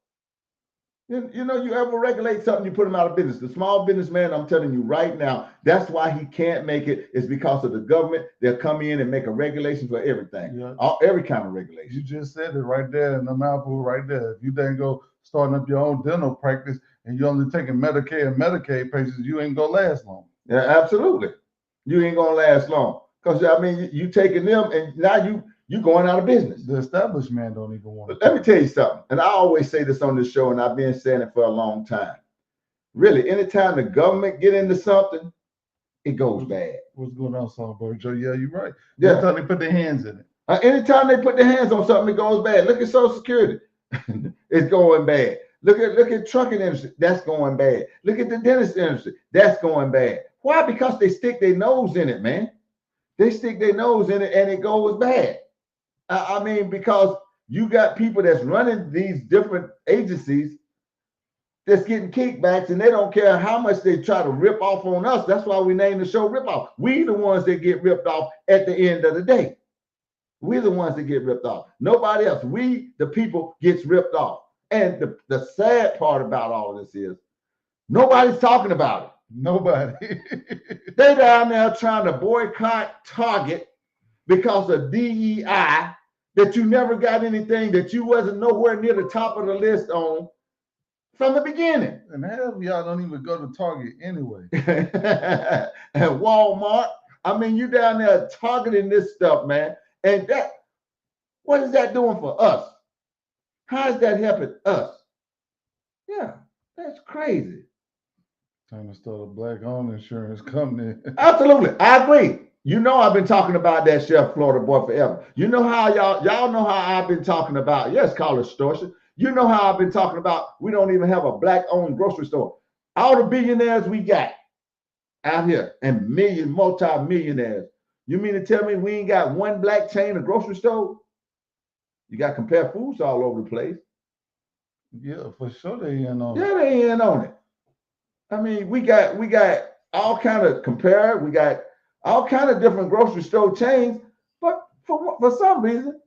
You know, you overregulate something, you put them out of business. The small businessman, I'm telling you right now, that's why he can't make it. It's because of the government. They'll come in and make a regulation for everything. Yeah. Every kind of regulation.
You just said it right there in the mouthful right there. If you then go starting up your own dental practice and you're only taking Medicare and Medicaid patients, you ain't gonna last long.
Yeah, absolutely. You ain't gonna last long. Because I mean, you taking them and now you going out of business.
The establishment don't even want
to. Let me tell you something. And I always say this on this show, and I've been saying it for a long time. Really, anytime the government get into something, it goes bad.
What's going on, Songbird Joe? Yeah, you're right.
Yeah.
Anytime they put their hands in it.
Anytime they put their hands on something, it goes bad. Look at Social Security. It's going bad. Look at trucking industry. That's going bad. Look at the dentist industry. That's going bad. Why? Because they stick their nose in it, man. They stick their nose in it and it goes bad. I mean, because you got people that's running these different agencies that's getting kickbacks and they don't care how much they try to rip off on us. That's why we named the show Rip Off. We the ones that get ripped off at the end of the day. We're the ones that get ripped off. Nobody else. We, the people, gets ripped off. And the sad part about all of this is nobody's talking about it.
Nobody.
They down there trying to boycott Target because of DEI, that you never got anything, that you wasn't nowhere near the top of the list on from the beginning.
And half of y'all don't even go to Target anyway.
And Walmart. I mean, you down there targeting this stuff, man. And that, what is that doing for us? How is that helping us? Yeah, that's crazy.
Time to start a black-owned insurance company.
Absolutely, I agree. You know I've been talking about that Chef Florida boy forever. You know how y'all know how I've been talking about, yes, call it extortion. You know how I've been talking about we don't even have a black-owned grocery store. All the billionaires we got out here and multi-millionaires. You mean to tell me we ain't got one black chain of grocery store? You got Compare Foods all over the place.
Yeah, for sure they in on it.
Yeah, they in on it. I mean, we got all kind of Compare. We got all kind of different grocery store chains, but for some reason,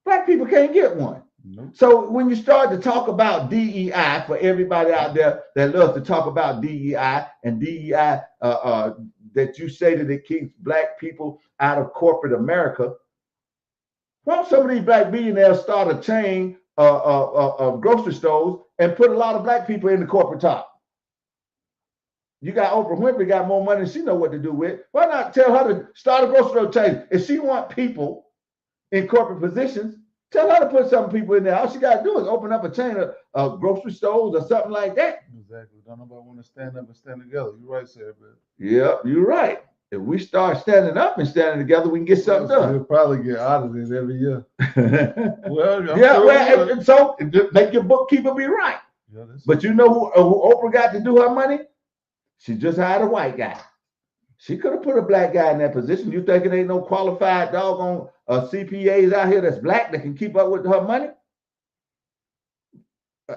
black people can't get one.
Nope.
So when you start to talk about DEI, for everybody out there that loves to talk about DEI and DEI, that you say that it keeps black people out of corporate America, why don't some of these black billionaires start a chain of grocery stores and put a lot of black people in the corporate top? You got Oprah Winfrey got more money than she know what to do with. Why not tell her to start a grocery store chain? If she want people in corporate positions, tell her to put some people in there. All she got to do is open up a chain of grocery stores or something like that.
Exactly. Don't nobody want to stand up and stand together. You're right, Sarah.
Yep, you're right. If we start standing up and standing together, we can get something done.
We'll probably get audited every year. Well,
and so just make your bookkeeper be right.
Yeah,
but you know who Oprah got to do her money? She just hired a white guy. She could have put a black guy in that position. You think it ain't no qualified doggone CPAs out here that's black that can keep up with her money?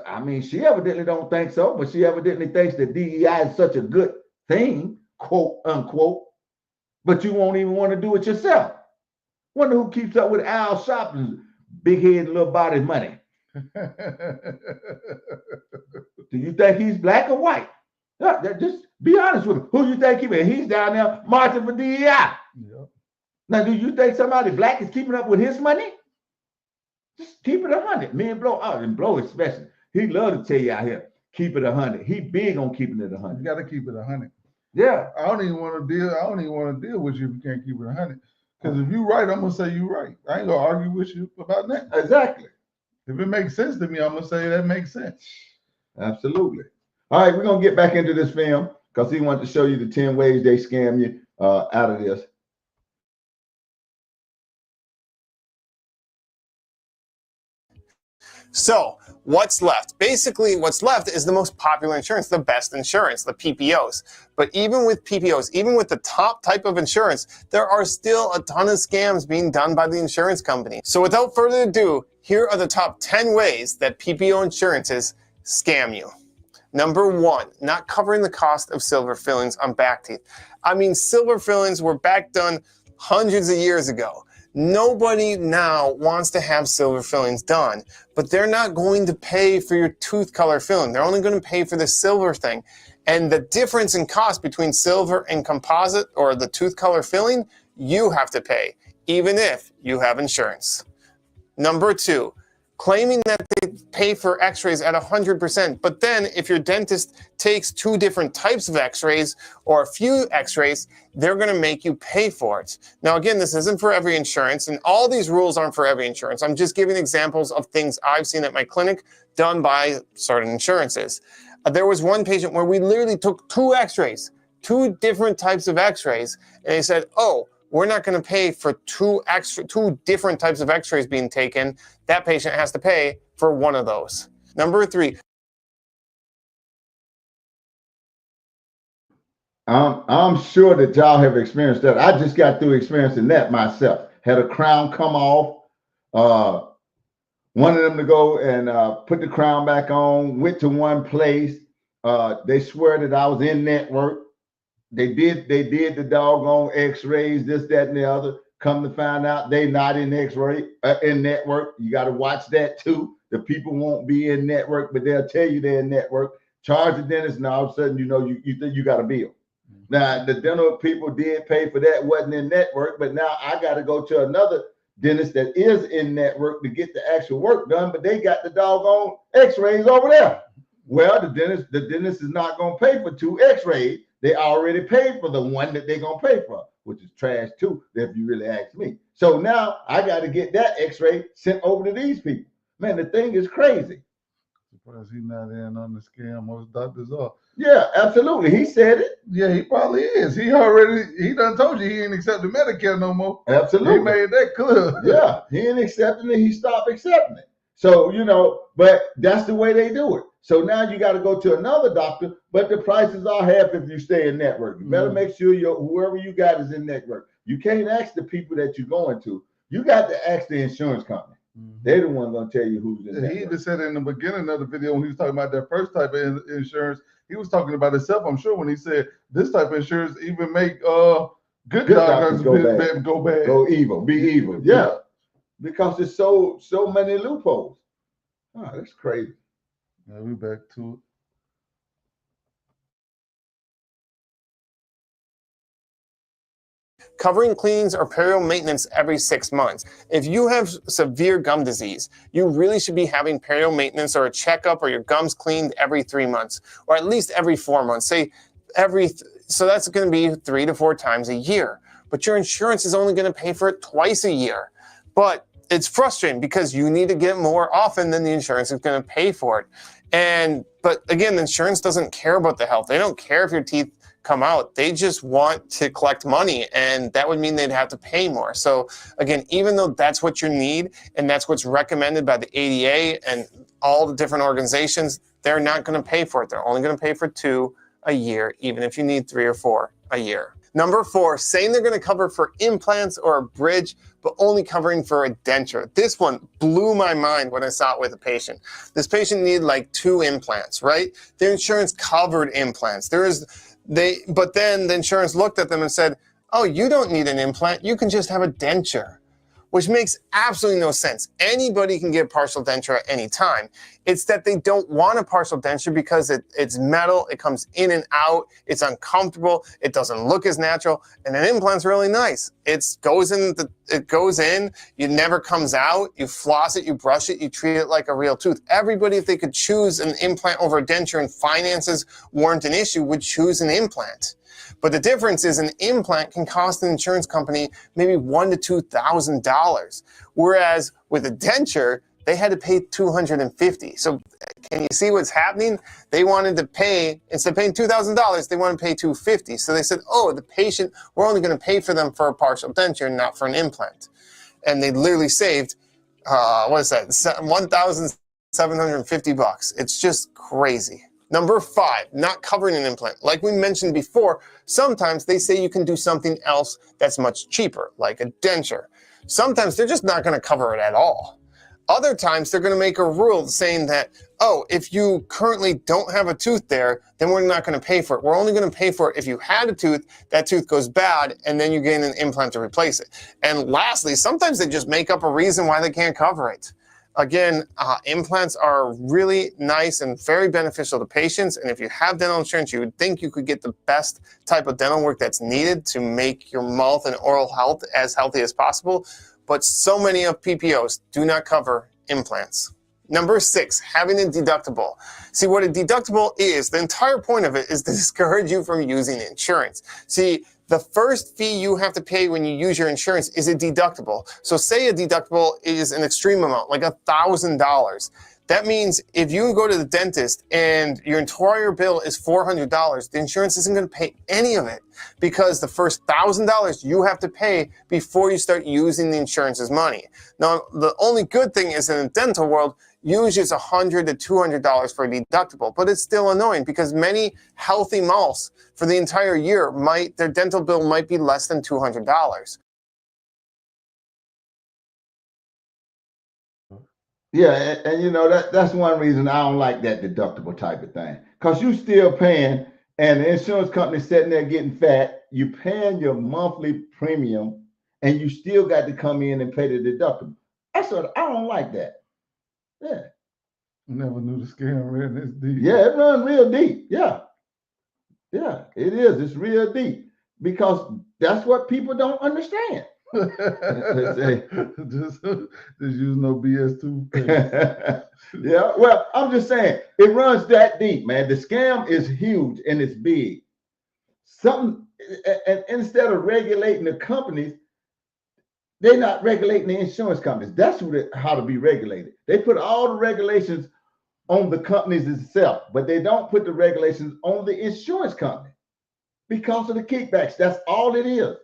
I mean, she evidently don't think so, but she evidently thinks that DEI is such a good thing, quote unquote, but you won't even want to do it yourself. Wonder who keeps up with Al Sharpton's big head, little body money. Do you think he's black or white? Just be honest with him. Who you think he's down there marching for DEI?
Yep.
Now, do you think somebody black is keeping up with his money? Just keep it 100. Me and Blow, and Blow especially. He love to tell you out here, keep it 100. He big on keeping it 100.
You got to keep it 100.
Yeah.
I don't even want to deal with you if you can't keep it 100. Because if you're right, I'm gonna say you're right. I ain't gonna argue with you about that.
Exactly.
If it makes sense to me, I'm gonna say that makes sense.
Absolutely. All right, we're gonna get back into this film because he wanted to show you the 10 ways they scam you out of this.
So what's left? Basically, what's left is the most popular insurance, the best insurance, the PPOs. But even with PPOs, even with the top type of insurance, there are still a ton of scams being done by the insurance company. So without further ado, here are the top 10 ways that PPO insurances scam you. Number 1, not covering the cost of silver fillings on back teeth. I mean, silver fillings were back done hundreds of years ago. Nobody now wants to have silver fillings done, but they're not going to pay for your tooth color filling. They're only going to pay for the silver thing. And the difference in cost between silver and composite or the tooth color filling, you have to pay, even if you have insurance. Number 2, claiming that they pay for x-rays at 100%, but then if your dentist takes 2 different types of x-rays or a few x-rays, they're going to make you pay for it. Now, again, this isn't for every insurance, and all these rules aren't for every insurance. I'm just giving examples of things I've seen at my clinic done by certain insurances. There was one patient where we literally took 2 x-rays, 2 different types of x-rays. And they said, oh, we're not going to pay for 2 different types of x-rays being taken. That patient has to pay for one of those. Number 3.
I'm sure that y'all have experienced that. I just got through experiencing that myself. Had a crown come off. Wanted them to go and put the crown back on. Went to one place. They swear that I was in network. They did the doggone X-rays, this, that, and the other. Come to find out they not in X-ray in network. You got to watch that too. The people won't be in network, but they'll tell you they're in network. Charge the dentist, and all of a sudden you think you got a bill. Now, the dental people did pay for that, wasn't in network, but now I got to go to another dentist that is in network to get the actual work done, but they got the doggone X-rays over there. Well, the dentist is not going to pay for 2 X-rays. They already paid for the one that they're going to pay for, which is trash too, if you really ask me. So now I got to get that X-ray sent over to these people. Man, the thing is crazy.
Surprised he's not in on the scam. Most doctors are.
Yeah, absolutely. He said it.
Yeah, he probably is. He done told you he ain't accepting Medicare no more.
Absolutely.
He made that clear.
Yeah, he ain't accepting it. He stopped accepting it. So, but that's the way they do it. So now you got to go to another doctor, but the prices are half if you stay in network. You better make sure whoever you got is in network. You can't ask the people that you're going to. You got to ask the insurance company. They're the ones going to tell you who's in network.
He even said in the beginning of the video when he was talking about that first type of insurance, he was talking about himself, I'm sure, when he said this type of insurance even make good doctors go bad.
Go evil, be evil. Yeah. Because there's so many loopholes. Oh, that's crazy.
Yeah, we back to it.
Covering cleanings or periodic maintenance every 6 months. If you have severe gum disease, you really should be having periodic maintenance or a checkup or your gums cleaned every 3 months, or at least every 4 months. So that's going to be 3 to 4 times a year. But your insurance is only going to pay for it twice a year. But it's frustrating because you need to get more often than the insurance is going to pay for it. But again, the insurance doesn't care about the health. They don't care if your teeth come out. They just want to collect money, and that would mean they'd have to pay more. So again, even though that's what you need and that's what's recommended by the ADA and all the different organizations, they're not going to pay for it. They're only going to pay for 2 a year, even if you need 3 or 4 a year. Number 4, saying they're going to cover for implants or a bridge, but only covering for a denture. This one blew my mind when I saw it with a patient. This patient needed like 2 implants, right? Their insurance covered implants. But then the insurance looked at them and said, oh, you don't need an implant. You can just have a denture, which makes absolutely no sense. Anybody can get partial denture at any time. It's that they don't want a partial denture because it's metal, it comes in and out, it's uncomfortable, it doesn't look as natural, and an implant's really nice. It goes in, it never comes out, you floss it, you brush it, you treat it like a real tooth. Everybody, if they could choose an implant over a denture and finances weren't an issue, would choose an implant. But the difference is an implant can cost an insurance company maybe $1,000 to $2,000, whereas with a denture, they had to pay $250. So can you see what's happening? They wanted to pay, instead of paying $2,000, they wanted to pay $250. So they said, oh, the patient, we're only going to pay for them for a partial denture, not for an implant. And they literally saved, $1,750. It's just crazy. Number 5, not covering an implant. Like we mentioned before, sometimes they say you can do something else that's much cheaper, like a denture. Sometimes they're just not going to cover it at all. Other times they're going to make a rule saying that, oh, if you currently don't have a tooth there, then we're not going to pay for it. We're only going to pay for it if you had a tooth, that tooth goes bad, and then you gain an implant to replace it. And lastly, sometimes they just make up a reason why they can't cover it. Again, implants are really nice and very beneficial to patients. And if you have dental insurance, you would think you could get the best type of dental work that's needed to make your mouth and oral health as healthy as possible. But so many of PPOs do not cover implants. Number 6, having a deductible. See, what a deductible is, the entire point of it is to discourage you from using insurance. See, the first fee you have to pay when you use your insurance is a deductible. So say a deductible is an extreme amount, like $1,000. That means if you go to the dentist and your entire bill is $400, the insurance isn't going to pay any of it because the first $1,000 you have to pay before you start using the insurance's money. Now, the only good thing is in the dental world, usually it's $100 to $200 for a deductible, but it's still annoying because many healthy mouths for the entire year their dental bill might be less than $200.
Yeah, and you know that's one reason I don't like that deductible type of thing. Cause you still paying, and the insurance company sitting there getting fat. You paying your monthly premium, and you still got to come in and pay the deductible. I don't like that. Yeah,
Never knew the scam ran this deep.
yeah, it runs real deep. Yeah, it is. It's real deep because that's what people don't understand.
just use no BS toothpaste.
Yeah, well, I'm just saying it runs that deep, man. The scam is huge and it's big. Something, and instead of regulating the companies, they're not regulating the insurance companies. That's how to be regulated. They put all the regulations on the companies itself, but they don't put the regulations on the insurance company because of the kickbacks. That's all it is.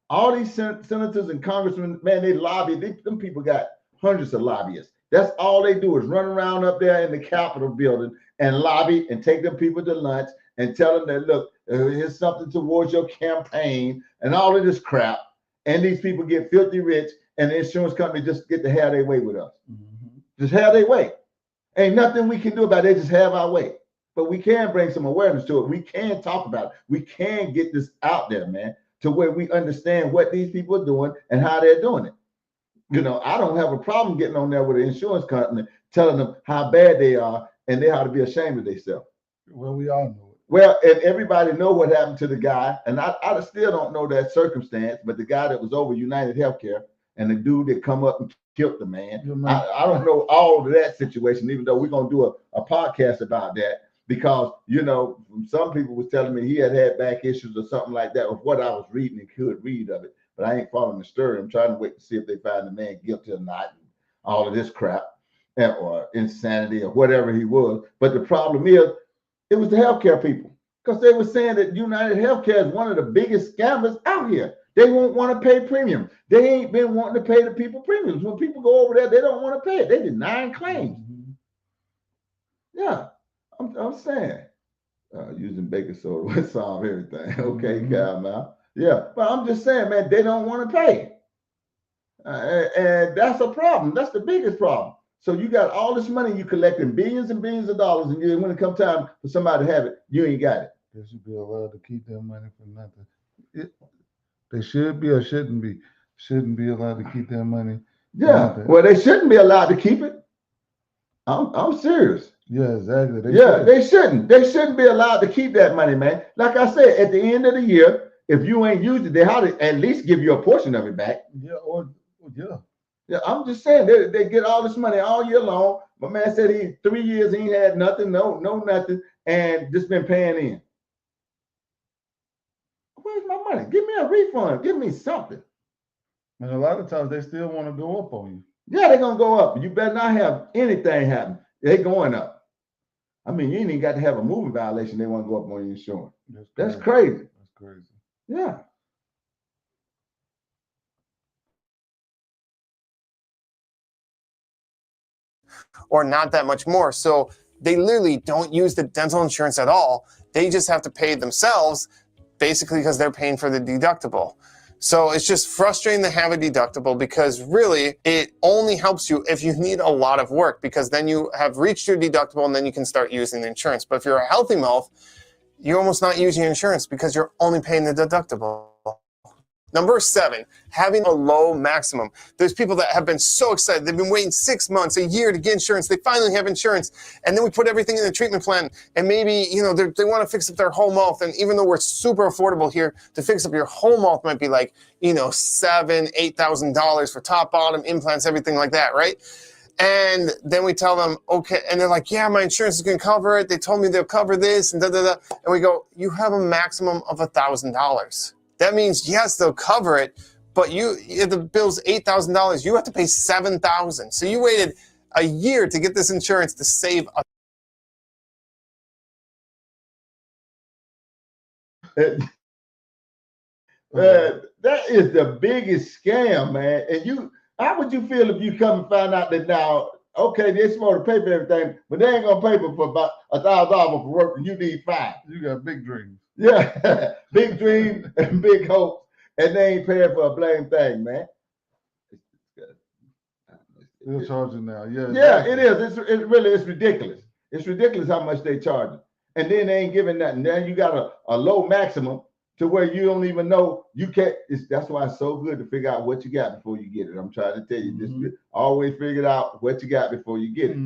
All these senators and congressmen, man, they lobby. Them people got hundreds of lobbyists. That's all they do is run around up there in the Capitol building and lobby and take them people to lunch and tell them that, look, here's something towards your campaign and all of this crap. And these people get filthy rich and the insurance company just get to have their way with us. Mm-hmm. Just have their way. Ain't nothing we can do about it. They just have our way. But we can bring some awareness to it. We can talk about it. We can get this out there, man, to where we understand what these people are doing and how they're doing it. You know, I don't have a problem getting on there with an insurance company, telling them how bad they are and they ought to be ashamed of themselves.
Well, we all know it.
Well, and everybody know what happened to the guy, and I still don't know that circumstance, but the guy that was over United Healthcare and the dude that come up and killed the man. I don't know all of that situation, even though we're going to do a podcast about that. Because, you know, some people was telling me he had back issues or something like that, of what I was reading and could read of it. But I ain't following the story. I'm trying to wait to see if they find the man guilty or not, and all of this crap, or insanity or whatever he was. But the problem is, it was the healthcare people. Because they were saying that United Healthcare is one of the biggest scammers out here. They won't want to pay premium. They ain't been wanting to pay the people premiums. When people go over there, they don't want to pay it. They denying claims. Mm-hmm. Yeah. I'm saying using baking soda would solve everything. Okay, Kyle, now. Yeah, but I'm just saying, man, they don't want to pay. And that's a problem. That's the biggest problem. So you got all this money you collecting billions and billions of dollars, and when it comes time for somebody to have it, you ain't got it.
They should be allowed to keep their money for nothing. They should be or shouldn't be. Shouldn't be allowed to keep their money.
Yeah, well, they shouldn't be allowed to keep it. I'm serious.
Yeah, exactly.
They shouldn't. They shouldn't be allowed to keep that money, man. Like I said, at the end of the year, if you ain't used it, they ought to at least give you a portion of it back.
Yeah.
Yeah, I'm just saying they get all this money all year long. My man said 3 years he ain't had nothing, no nothing, and just been paying in. Where's my money? Give me a refund. Give me something.
And a lot of times they still want to go up on you.
Yeah, they're gonna go up. You better not have anything happen. They're going up. I mean, you ain't even got to have a moving violation. They want to go up on your insurance. That's crazy.
That's crazy.
Yeah.
Or not that much more. So they literally don't use the dental insurance at all. They just have to pay themselves, basically because they're paying for the deductible. So it's just frustrating to have a deductible because really it only helps you if you need a lot of work, because then you have reached your deductible and then you can start using the insurance. But if you're a healthy mouth, you're almost not using your insurance because you're only paying the deductible. Number 7, having a low maximum. There's people that have been so excited. They've been waiting 6 months, a year to get insurance. They finally have insurance. And then we put everything in the treatment plan. And maybe, they want to fix up their whole mouth. And even though we're super affordable here, to fix up your whole mouth might be like, $7,000, $8,000 for top, bottom, implants, everything like that, right? And then we tell them, okay. And they're like, yeah, my insurance is going to cover it. They told me they'll cover this and da-da-da. And we go, you have a maximum of $1,000. That means, yes, they'll cover it, but if the bill's $8,000, you have to pay $7,000. So you waited a year to get this insurance to save a
That is the biggest scam, man. And how would you feel if you come and find out that now, okay, they're supposed to pay for everything, but they ain't gonna pay for about $1,000 for work, and you need $5.
You got big dreams.
Yeah, big dreams and big hopes, and they ain't paying for a blame thing, man.
They're charging now. Yeah.
Yeah,
exactly.
it is. It's ridiculous. It's ridiculous how much they charging, and then they ain't giving nothing. Then you got a low maximum to where you don't even know you can't. That's why it's so good to figure out what you got before you get it. I'm trying to tell you, just always figure out what you got before you get it.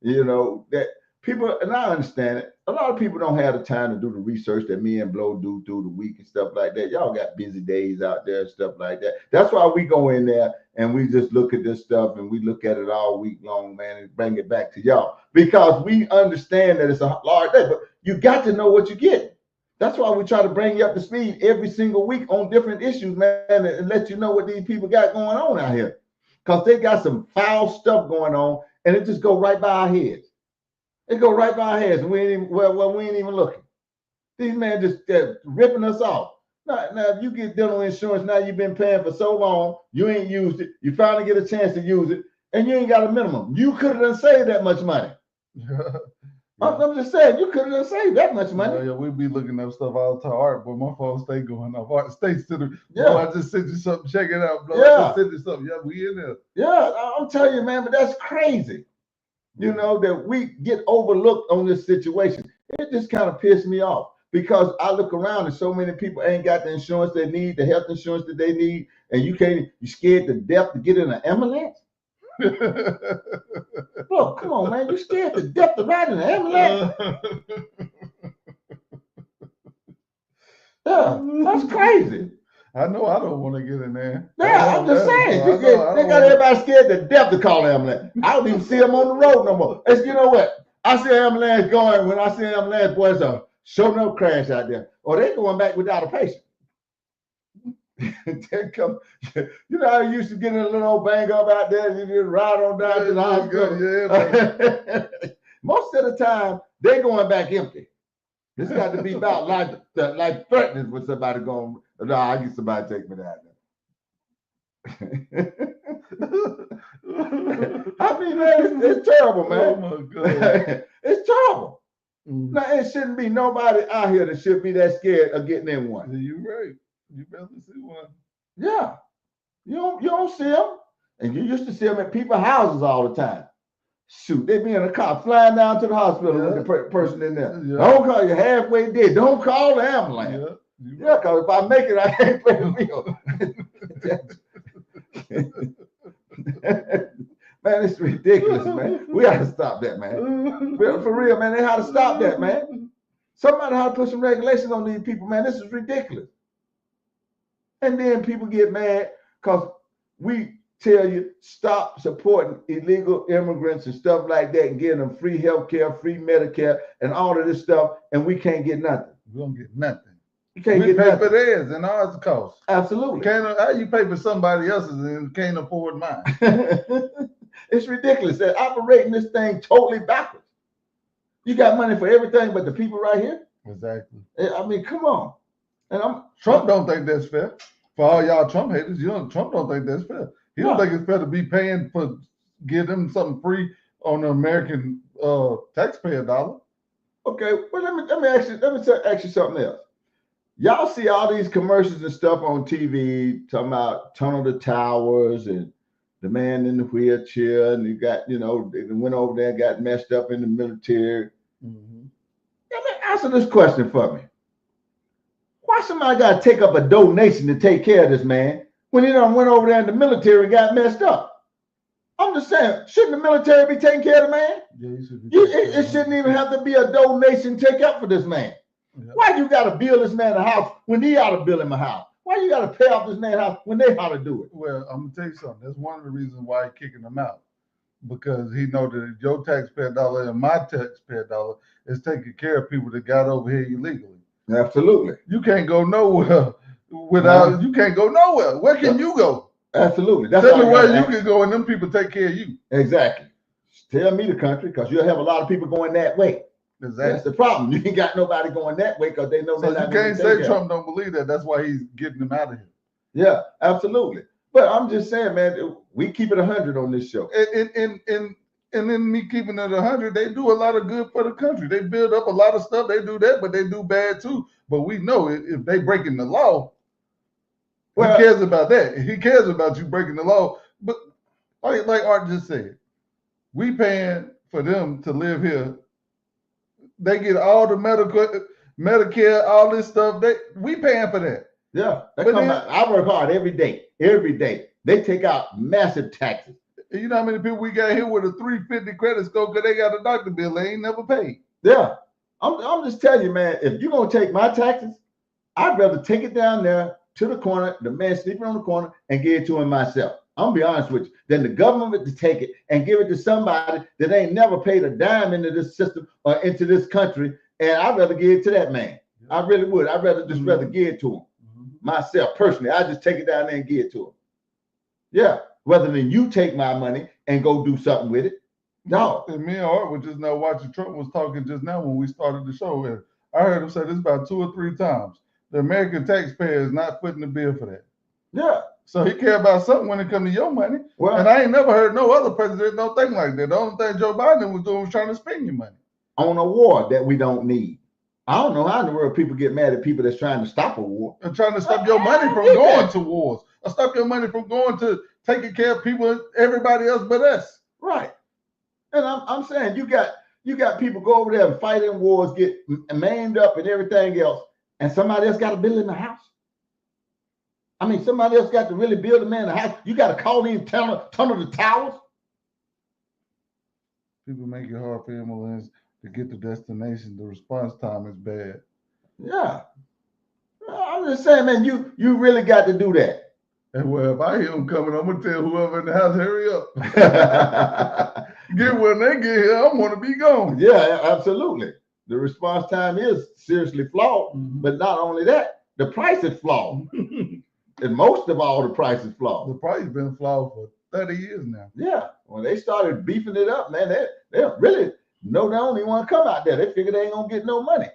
You know that people, and I understand it. A lot of people don't have the time to do the research that me and Blow do through the week and stuff like that. Y'all got busy days out there and stuff like that. That's why we go in there and we just look at this stuff and we look at it all week long, man, and bring it back to y'all because we understand that it's a large day, but you got to know what you get. That's why we try to bring you up to speed every single week on different issues, man, and let you know what these people got going on out here. Because they got some foul stuff going on, and it just go right by our heads. It go right by our heads, and we ain't even looking. These men just ripping us off. Now, if you get dental insurance, now you've been paying for so long, you ain't used it, you finally get a chance to use it, and you ain't got a minimum. You could have saved that much money. I'm just saying, you could have saved that much money.
Yeah, we be looking up stuff all the time. All right, but my phone stay going off. Art stays to the.
Yeah.
Bro, I just sent you something. Check it out, bro.
Yeah.
I just sent you something. Yeah, we in there.
Yeah, I'm telling you, man, but that's crazy. You know, that we get overlooked on this situation. It just kind of pissed me off because I look around and so many people ain't got the insurance they need, the health insurance that they need, and you scared to death to get in an ambulance. Bro, come on, man. You scared to death to ride in an ambulance? Yeah, that's crazy.
I know I don't want to get in there.
Yeah, I'm just saying. They got everybody scared to death to call an ambulance. I don't even see them on the road no more. You know what? I see an ambulance going. When I see an ambulance, boy, it's a show no crash out there. Or they going back without a patient. They come, you know how you used to get in a little old bang up out there and you just ride on down to the hospital. Yeah, most of the time, they're going back empty. This got to be about like threatening with somebody going, no, I get somebody to take me down there. I mean, man, it's terrible, man.
Oh, my God.
It's terrible. Now, it shouldn't be nobody out here that should be that scared of getting in one.
You're right. You better see one.
Yeah. You don't see them. And you used to see them at people's houses all the time. Shoot, they be in a car flying down to the hospital with the person in there. Yeah. Don't call you halfway dead. Don't call the ambulance. Yeah, because if I make it, I can't pay the bill. Man, it's ridiculous, man. We got to stop that, man. For real, man. They have to stop that, man. Somebody have to put some regulations on these people, man. This is ridiculous. And then people get mad because we tell you stop supporting illegal immigrants and stuff like that and giving them free health care, free Medicare, and all of this stuff, and we can't get nothing.
We don't get nothing.
You can't
we
get
pay
nothing.
for theirs and ours costs.
Absolutely.
How you pay for somebody else's and can't afford mine?
It's ridiculous. They're operating this thing totally backwards. You got money for everything but the people right here.
Exactly.
I mean, come on. And
Trump don't think that's fair. For all y'all Trump haters, Trump don't think that's fair. He don't think it's fair to be paying for give them something free on the American taxpayer dollar.
Okay, well let me ask you something else. Y'all see all these commercials and stuff on TV talking about Tunnel to Towers and the man in the wheelchair, and you got, they went over there and got messed up in the military. Mm-hmm. Let me answer this question for me. Why somebody got to take up a donation to take care of this man when he done went over there in the military and got messed up? I'm just saying, shouldn't the military be taking care of the man? Yeah, it shouldn't even have to be a donation take up for this man. Yeah. Why you got to build this man a house when he ought to build him a house? Why you got to pay off this man's house when they ought to do it?
Well, I'm going to tell you something. That's one of the reasons why he's kicking them out. Because he know that your taxpayer dollar and my taxpayer dollar is taking care of people that got over here illegally.
Absolutely.
You can't go nowhere without, you can't go nowhere. Where can you go?
Absolutely.
Tell me where you can go and them people take care of you.
Exactly. tell me the country, because you'll have a lot of people going that way. That's
Exactly.
the problem. You ain't got nobody going that way because they know
So
they're
you
not going
can't
to
say
take
Trump don't believe that. That's why he's getting them out of here.
Yeah, absolutely. But I'm just saying, man, we keep it 100 on this show.
And then me keeping it 100, they do a lot of good for the country. They build up a lot of stuff. They do that, but they do bad too. But we know if they breaking the law,
Well,
he cares about that. He cares about you breaking the law. But like Art just said, we paying for them to live here. They get all the Medicare, all this stuff. We paying for that.
yeah,
But then-
I work hard every day. Every day. They take out massive taxes.
You know how many people we got here with a 350 credit score because they got a doctor bill they ain't never paid.
Yeah. I'm just telling you, man, if you're going to take my taxes, I'd rather take it down there to the corner, the man sleeping on the corner, and give it to him myself. I'm going to be honest with you. Than the government to take it and give it to somebody that ain't never paid a dime into this system or into this country. And I'd rather give it to that man. I really would. I'd rather rather give it to him myself personally. I just take it down there and give it to him. Yeah. Rather than you take my money and go do something with it. No.
And me and Art were just now watching. Trump was talking just now when we started the show. And I heard him say this about 2 or 3 times. The American taxpayer is not footing the bill for that.
Yeah.
So he care about something when it comes to your money.
Well,
And I ain't never heard no other president don't think like that. The only thing Joe Biden was doing was trying to spend your money.
On a war that we don't need. I don't know how in the world people get mad at people that's trying to stop a war.
And trying to stop your money from going to wars. Or stop your money from going to taking care of people, everybody else but us.
Right. And I'm saying you got people go over there and fight in wars, get maimed up and everything else, and somebody else got to build in the house. I mean, somebody else got to really build a man a house. You got to call in tunnel the towers.
People make it hard for ambulance to get to destination. The response time is bad.
Yeah. I'm just saying, man, you really got to do that.
And well, if I hear them coming, I'm gonna tell whoever in the house, hurry up. Get when they get here, I want to be gone.
Yeah, absolutely. The response time is seriously flawed, but not only that, the price is flawed. And most of all, the price is flawed.
The price has been flawed for 30 years now.
Yeah, when they started beefing it up, man, they really know they only want to come out there. They figure they ain't gonna get no money.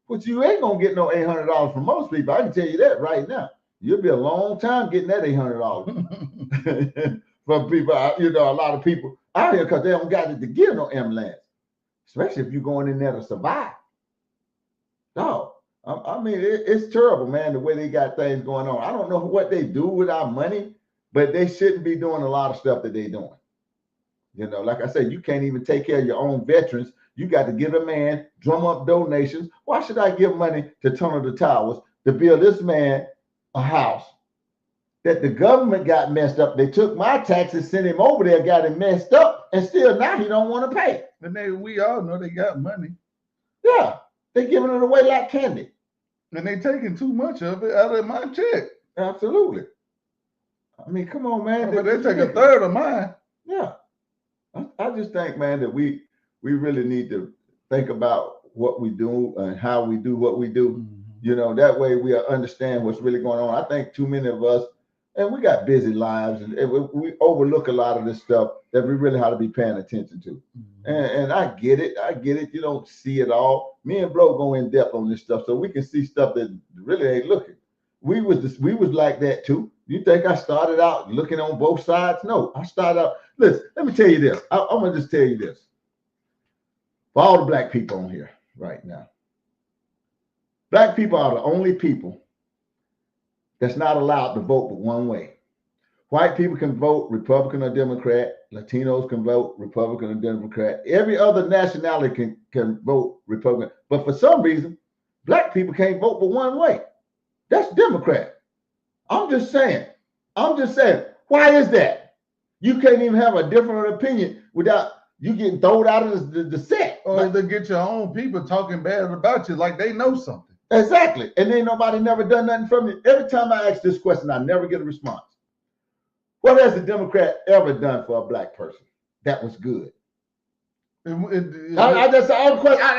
But you ain't gonna get no $800 from most people. I can tell you that right now. You'll be a long time getting that $800 from people. You know, a lot of people out here because they don't got it to give no ambulance, especially if you're going in there to survive. No, I mean it's terrible, man. The way they got things going on. I don't know what they do with our money, but they shouldn't be doing a lot of stuff that they're doing. You know, like I said, you can't even take care of your own veterans. You got to give a man, drum up donations. Why should I give money to tunnel the towers to build this man a house that the government got messed up? They took my taxes, sent him over there, got him messed up, and still now he don't want to pay.
And we all know they got money.
Yeah, they giving it away like candy.
And they taking too much of it out of my check.
Absolutely. I mean, come on, man.
But they take a third of mine.
Yeah. I just think, man, that we really need to think about what we do and how we do what we do. You know, that way we understand what's really going on. I think too many of us, and we got busy lives, and we overlook a lot of this stuff that we really have to be paying attention to. And I get it. You don't see it all. Me and Blo go in depth on this stuff so we can see stuff that really ain't looking. We was like that too. You think I started out looking on both sides? No, I started out. Listen, let me tell you this. I'm gonna just tell you this. For all the black people on here right now, black people are the only people that's not allowed to vote but one way. White people can vote Republican or Democrat. Latinos can vote Republican or Democrat. Every other nationality can vote Republican. But for some reason, black people can't vote but one way. That's Democrat. I'm just saying. Why is that? You can't even have a different opinion without you getting thrown out of the set.
Or they get your own people talking bad about you like they know something.
Exactly. And ain't nobody never done nothing from me. Every time I ask this question, I never get a response. What has a Democrat ever done for a black person that was good? I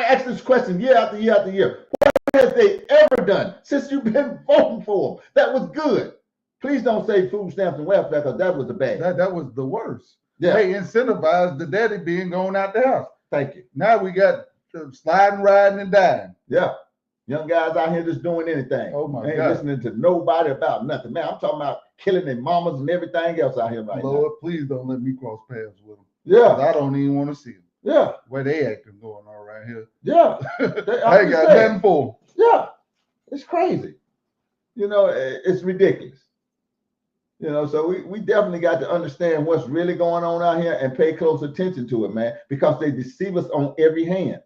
ask this question year after year after year. What have they ever done since you've been voting for them that was good? Please don't say food stamps and welfare because that was the bad.
That was the worst.
Yeah.
They incentivize the daddy being going out the house.
Thank you.
Now we got sliding, riding, and dying.
Yeah. Young guys out here just doing anything.
Oh my
Ain't
God.
listening to nobody about nothing. Man, I'm talking about killing their mamas and everything else out here right
Lord, please don't let me cross paths with them.
now. Yeah.
I don't even want to see them.
Yeah.
Where they acting going on right here.
Yeah.
I ain't got nothing for them.
Yeah. It's crazy. You know, it's ridiculous. You know, so we definitely got to understand what's really going on out here and pay close attention to it, man, because they deceive us on every hand.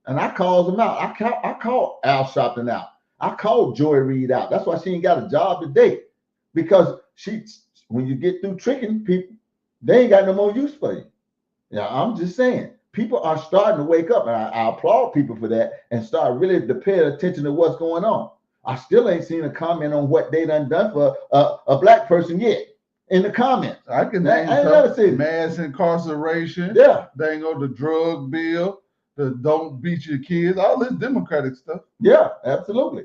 And I called them out. I called Al Sharpton out. I called Joy Reid out. That's why she ain't got a job today. Because when you get through tricking people, they ain't got no more use for you. Yeah, I'm just saying. People are starting to wake up, and I applaud people for that and start really to pay attention to what's going on. I still ain't seen a comment on what they done for a black person yet in the comments.
I can
I ain't never seen it.
mass incarceration.
Yeah.
They ain't go the drug bill, the don't beat your kids, all this Democratic stuff.
Yeah, absolutely.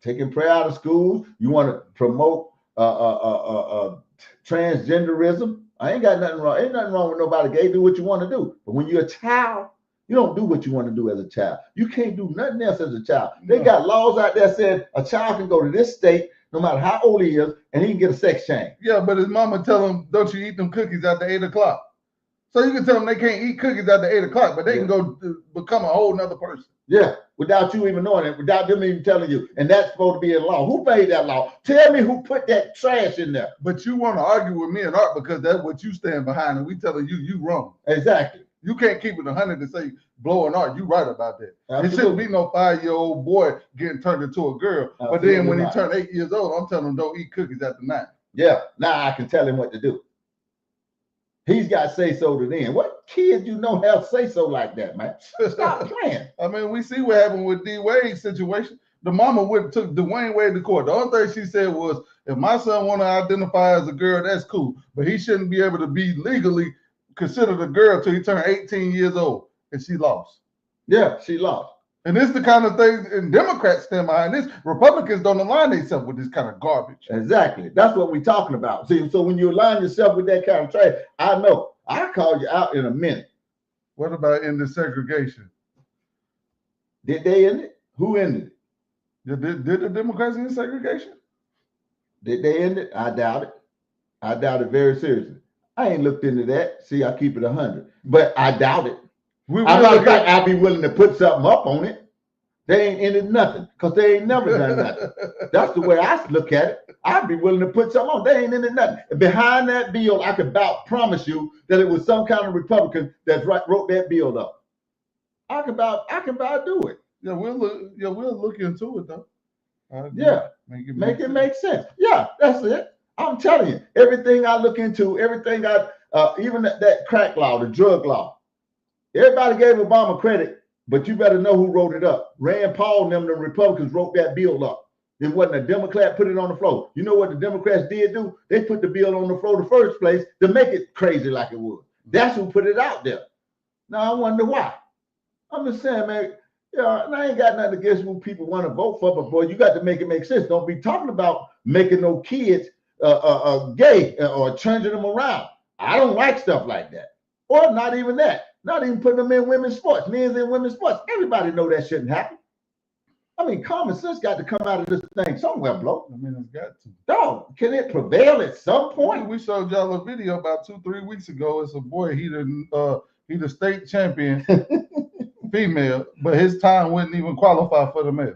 Taking prayer out of schools. You want to promote transgenderism. I ain't got nothing wrong. Ain't nothing wrong with nobody gay. Do what you want to do. But when you're a child, you don't do what you want to do as a child. You can't do nothing else as a child. They got laws out there saying a child can go to this state no matter how old he is, and he can get a sex change.
Yeah, but his mama tell him, don't you eat them cookies after 8 o'clock. So you can tell them they can't eat cookies after 8 o'clock, but they can go become a whole nother person.
Yeah, without you even knowing it, without them even telling you. And that's supposed to be in law. Who made that law? Tell me who put that trash in there.
But you want to argue with me and Art because that's what you stand behind, and we telling you wrong.
Exactly.
You can't keep it 100 to say Blow and Art. You right about that.
Absolutely.
It shouldn't be no 5-year-old boy getting turned into a girl.
Absolutely.
But then when he turned 8 years old, I'm telling him don't eat cookies after 9.
Yeah, now I can tell him what to do. He's got say-so to them. What kid you know have say-so like that, man? Stop playing.
I mean, we see what happened with D. Wade's situation. The mama took Dwayne Wade to court. The only thing she said was, if my son want to identify as a girl, that's cool. But he shouldn't be able to be legally considered a girl till he turned 18 years old. And she lost.
Yeah, she lost.
And this is the kind of thing, and Democrats stand behind this. Republicans don't align themselves with this kind of garbage.
Exactly. That's what we're talking about. See, so when you align yourself with that kind of trash, I know. I'll call you out in a minute.
What about ending segregation?
Did they end it? Who ended it?
Did the Democrats end segregation?
Did they end it? I doubt it. I doubt it very seriously. I ain't looked into that. See, I keep it 100. But I doubt it. I'll be willing to put something up on it. They ain't ended nothing because they ain't never done nothing. That's the way I look at it. I'd be willing to put something on. They ain't ended nothing. Behind that bill, I can about promise you that it was some kind of Republican that wrote that bill up. I can about do it.
Yeah, we'll look into it though.
Make it make sense. Yeah, that's it. I'm telling you, everything I look into, everything even that crack law, the drug law. Everybody gave Obama credit, but you better know who wrote it up. Rand Paul and them, the Republicans wrote that bill up. It wasn't a Democrat put it on the floor. You know what the Democrats did do? They put the bill on the floor the first place to make it crazy like it was. That's who put it out there. Now I wonder why. I'm just saying, man, and I ain't got nothing against who people want to vote for, but boy, you got to make it make sense. Don't be talking about making no kids gay or changing them around. I don't like stuff like that. Or not even that. Not even putting them in women's sports, men's and women's sports. Everybody know that shouldn't happen. I mean, common sense got to come out of this thing somewhere, Blow.
I mean, it's got to.
Dog, can it prevail at some point?
We showed y'all a video about 2-3 weeks ago. It's a boy, he the state champion female, but his time wouldn't even qualify for the male.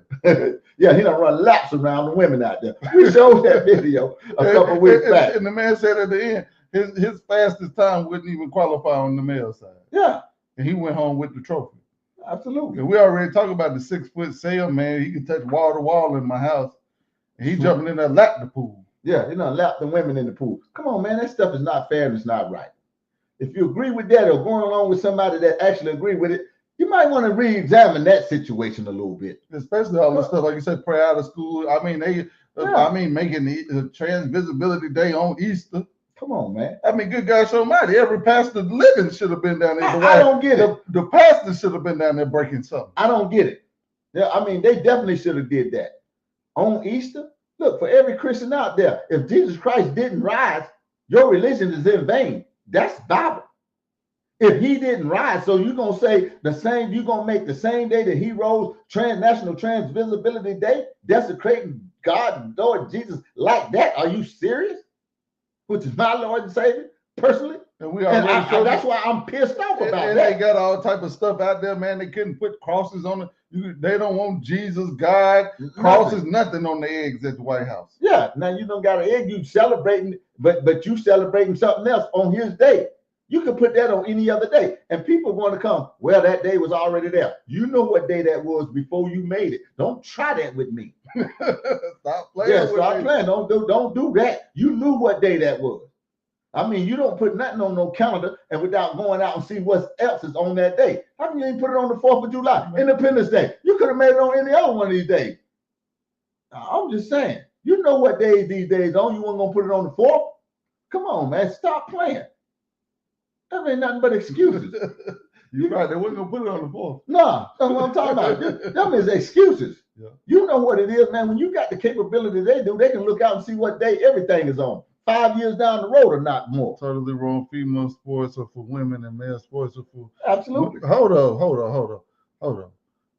Yeah, he done run laps around the women out there. We showed that video a couple weeks back.
And the man said at the end, his fastest time wouldn't even qualify on the male side.
Yeah.
And he went home with the trophy.
Absolutely.
And we already talked about the 6-foot sail, man. He can touch wall to wall in my house. And he jumping in that lap the pool.
Yeah, he done lap the women in the pool. Come on, man. That stuff is not fair and it's not right. If you agree with that or going along with somebody that actually agree with it, you might want to re-examine that situation a little bit.
Especially all this stuff, like you said, prayer out of school. I mean, making the Trans Visibility Day on Easter.
Come on, man.
I mean, good God almighty, every pastor living should have been down there.
I don't get it.
The pastor should have been down there breaking something.
I don't get it. Yeah, I mean, they definitely should have did that. On Easter, look, for every Christian out there, if Jesus Christ didn't rise, your religion is in vain. That's Bible. If he didn't rise, so you're gonna say the same, you're gonna make the same day that he rose, National Transvisibility Day, desecrating God and Lord Jesus like that. Are you serious? Which is my Lord and Savior, personally.
And we already
that's why I'm pissed off about
and
that.
they got all type of stuff out there, man. They couldn't put crosses on it. They don't want Jesus, God, crosses, nothing on the eggs at the White House.
Yeah, now you don't got an egg. You celebrating, but you celebrating something else on his day. You can put that on any other day, and people want to come. Well, that day was already there. You know what day that was before you made it. Don't try that with me.
Stop playing.
Yeah, stop playing. Don't do that. You knew what day that was. I mean, you don't put nothing on no calendar and without going out and see what else is on that day. How come you ain't put it on the 4th of July, Independence Day? You could have made it on any other one of these days. I'm just saying. You know what days these days on. You weren't gonna put it on the 4th? Come on, man. Stop playing. That ain't nothing but excuses.
You're right. They wasn't gonna put it on the 4th.
Nah, that's what I'm talking about. Them is excuses.
Yeah.
You know what it is, man. When you got the capability they do, they can look out and see what day everything is on. 5 years down the road or not more.
Totally wrong. Female sports are for women and male sports are for...
Absolutely.
Hold on.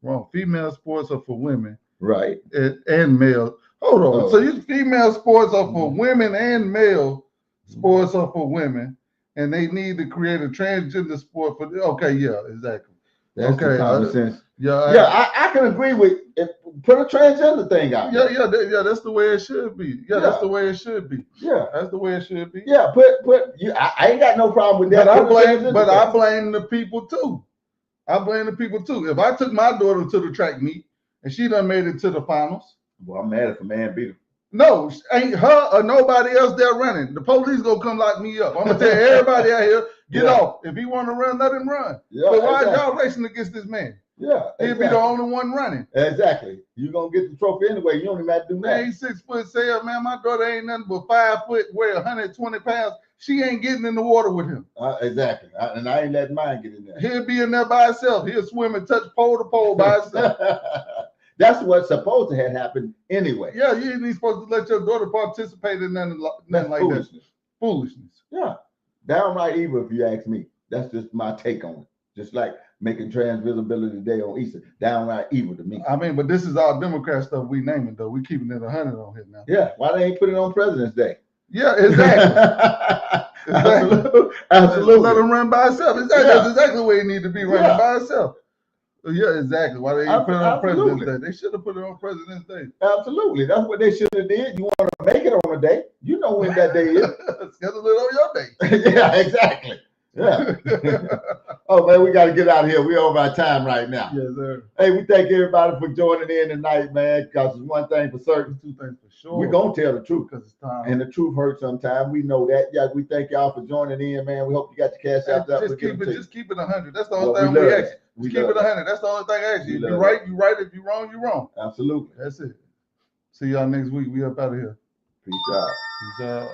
Wrong. Female sports are for women.
Right.
And male. Hold on. So you female sports are for women and male sports are for women. And they need to create a transgender sport for... Okay, yeah, exactly.
That's the common sense.
Yeah,
I can agree with it. Put a transgender thing out.
Yeah, that's the way it should be. Yeah, that's the way it should be.
Yeah,
that's the way it should be.
Yeah, I ain't got no problem with that.
But I blame the people too. If I took my daughter to the track meet and she done made it to the finals.
Well, I'm mad if a man beat her.
No, ain't her or nobody else there running. The police gonna come lock me up. I'm gonna tell everybody out here, get off. If he want to run, let him run.
Yeah,
but why y'all racing against this man?
Yeah,
he'll be the only one running.
Exactly. You gonna get the trophy anyway. You don't even have to do that.
Man, he's 6'7", man. My daughter ain't nothing but 5 foot, weigh 120 pounds. She ain't getting in the water with him.
Exactly. And I ain't letting mine get in there.
He'll be in there by himself. He'll swim and touch pole to pole by himself.
That's what's supposed to have happened anyway.
Yeah, you ain't supposed to let your daughter participate in nothing like that. Foolishness.
Yeah. Downright evil, if you ask me. That's just my take on it. Just like making Transvisibility Day on Easter. Downright evil to me.
I mean, but this is all Democrat stuff we naming, though. We keeping it 100 on here now.
Yeah. Why they ain't put it on President's Day?
Yeah, exactly.
Absolutely.
Let him run by himself. Exactly. Yeah. That's exactly where he need to be running by himself. Yeah, exactly. Why they ain't put it on President's Day? They should have put it on President's Day.
Absolutely. That's what they should have did. You want to make it on a day, you know when that day is.
Schedule it on your day.
Yeah, exactly. Yeah. Oh, man, we got to get out of here. We're over our time right now.
Yes, sir.
Hey, we thank everybody for joining in tonight, man, because it's one thing for certain.
Two things for sure.
We're going to tell the truth.
Because it's time.
And the truth hurts sometimes. We know that. Yeah, we thank y'all for joining in, man. We hope you got your cash out there.
Just keep it 100. That's the only thing we ask you. Just keep it 100. That's the only thing I ask you. If you're right, you're right. If you're wrong, you're wrong.
Absolutely.
That's it. See y'all next week. We up out of here.
Peace out.
Peace out.